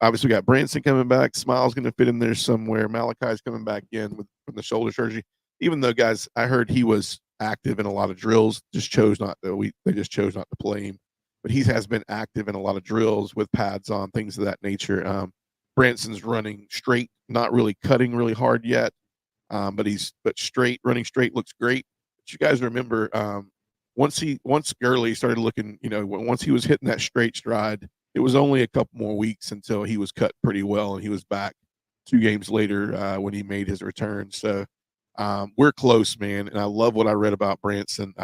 obviously we got Branson coming back. Smile's going to fit in there somewhere. Malachi's coming back in from the shoulder surgery. Even though, guys, I heard he was active in a lot of drills, they just chose not to play him. But he has been active in a lot of drills with pads on, things of that nature. Branson's running straight, not really cutting really hard yet, but straight, running straight looks great. But you guys remember, once Gurley started looking, once he was hitting that straight stride, it was only a couple more weeks until he was cut pretty well, and he was back 2 games later when he made his return. So we're close, man, and I love what I read about Branson.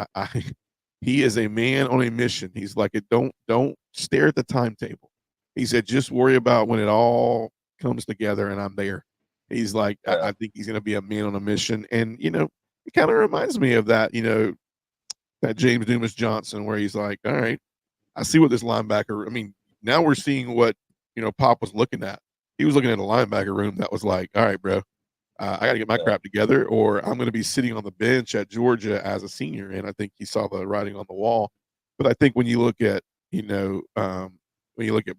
He is a man on a mission. He's like, don't stare at the timetable. He said, just worry about when it all comes together and I'm there. He's like, Yeah. I think he's going to be a man on a mission. And, it kind of reminds me of that, that James Dumas Johnson, where he's like, all right, I see what this linebacker, now we're seeing what, Pop was looking at. He was looking at a linebacker room that was like, all right, bro, I got to get my crap together, or I'm going to be sitting on the bench at Georgia as a senior. And I think he saw the writing on the wall. But I think when you look at,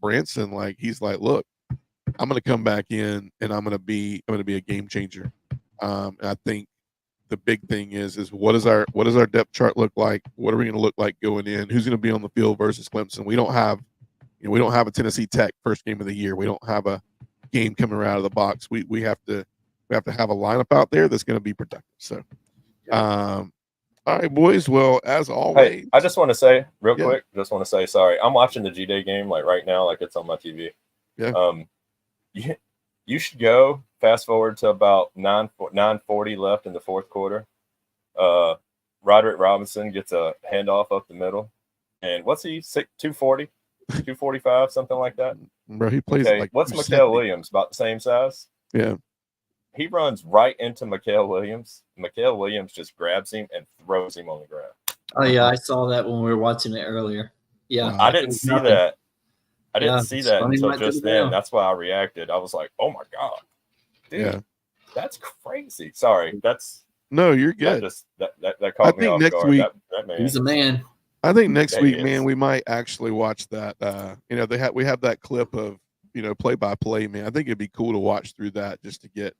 Branson, like, he's like, look, I'm going to come back in and I'm going to be a game changer. And I think the big thing is what does our depth chart look like? What are we going to look like going in? Who's going to be on the field versus Clemson? We don't have a Tennessee Tech first game of the year. We don't have a game coming out of the box. We have to have a lineup out there that's going to be productive. So, all right, boys. Well, as always, hey, I just want to say real quick. Sorry, I'm watching the G-Day game like right now, like it's on my TV. Yeah. You should go fast forward to about 9:40 left in the fourth quarter. Roderick Robinson gets a handoff up the middle, and what's he 240, 245, something like that. Bro, he plays like what's Mikael Williams, about the same size? Yeah. He runs right into Mikael Williams. Mikael Williams just grabs him and throws him on the ground. Oh yeah, I saw that when we were watching it earlier. Yeah, I didn't see that. I didn't see that until right just then. That's why I reacted. I was like, "Oh my god, dude, that's crazy." Sorry, no, you're good. That caught me off next guard. week that man. He's a man. I think next week, man, we might actually watch that. We have that clip of play by play, man. I think it'd be cool to watch through that just to get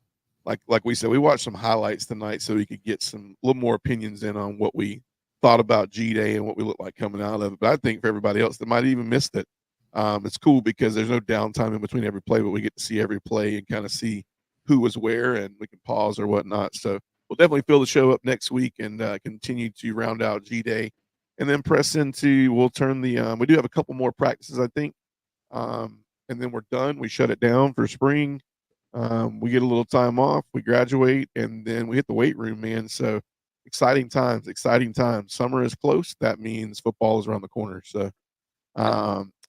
like we said, we watched some highlights tonight so we could get a little more opinions in on what we thought about G-Day and what we look like coming out of it. But I think for everybody else that might have even missed it, it's cool because there's no downtime in between every play, but we get to see every play and kind of see who was where, and we can pause or whatnot. So we'll definitely fill the show up next week and continue to round out G-Day, and then press into. We'll turn the. We do have a couple more practices, I think, and then we're done. We shut it down for spring. We get a little time off. We graduate, and then we hit the weight room, man. So exciting times. Summer is close. That means football is around the corner. So.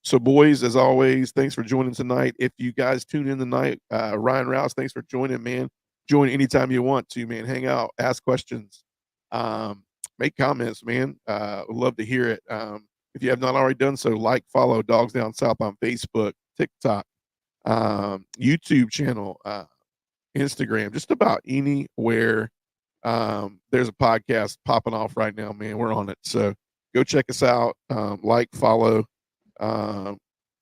So, boys, as always, thanks for joining tonight. If you guys tune in tonight, Ryan Rouse, thanks for joining, man. Join anytime you want to, man. Hang out, ask questions, make comments, man. Would love to hear it. If you have not already done so, follow Dogs Down South on Facebook, TikTok, YouTube channel, Instagram, just about anywhere. There's a podcast popping off right now, man. We're on it. So go check us out. Follow.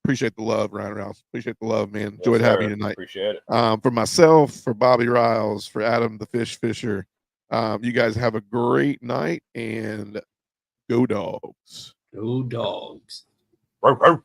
Appreciate the love, Ryan Rouse. Appreciate the love, man. Enjoyed having you tonight. Appreciate it. For myself, for Bobby Ryals, for Adam the Fish Fisher, you guys have a great night, and go Dogs. Go Dogs. Row, row.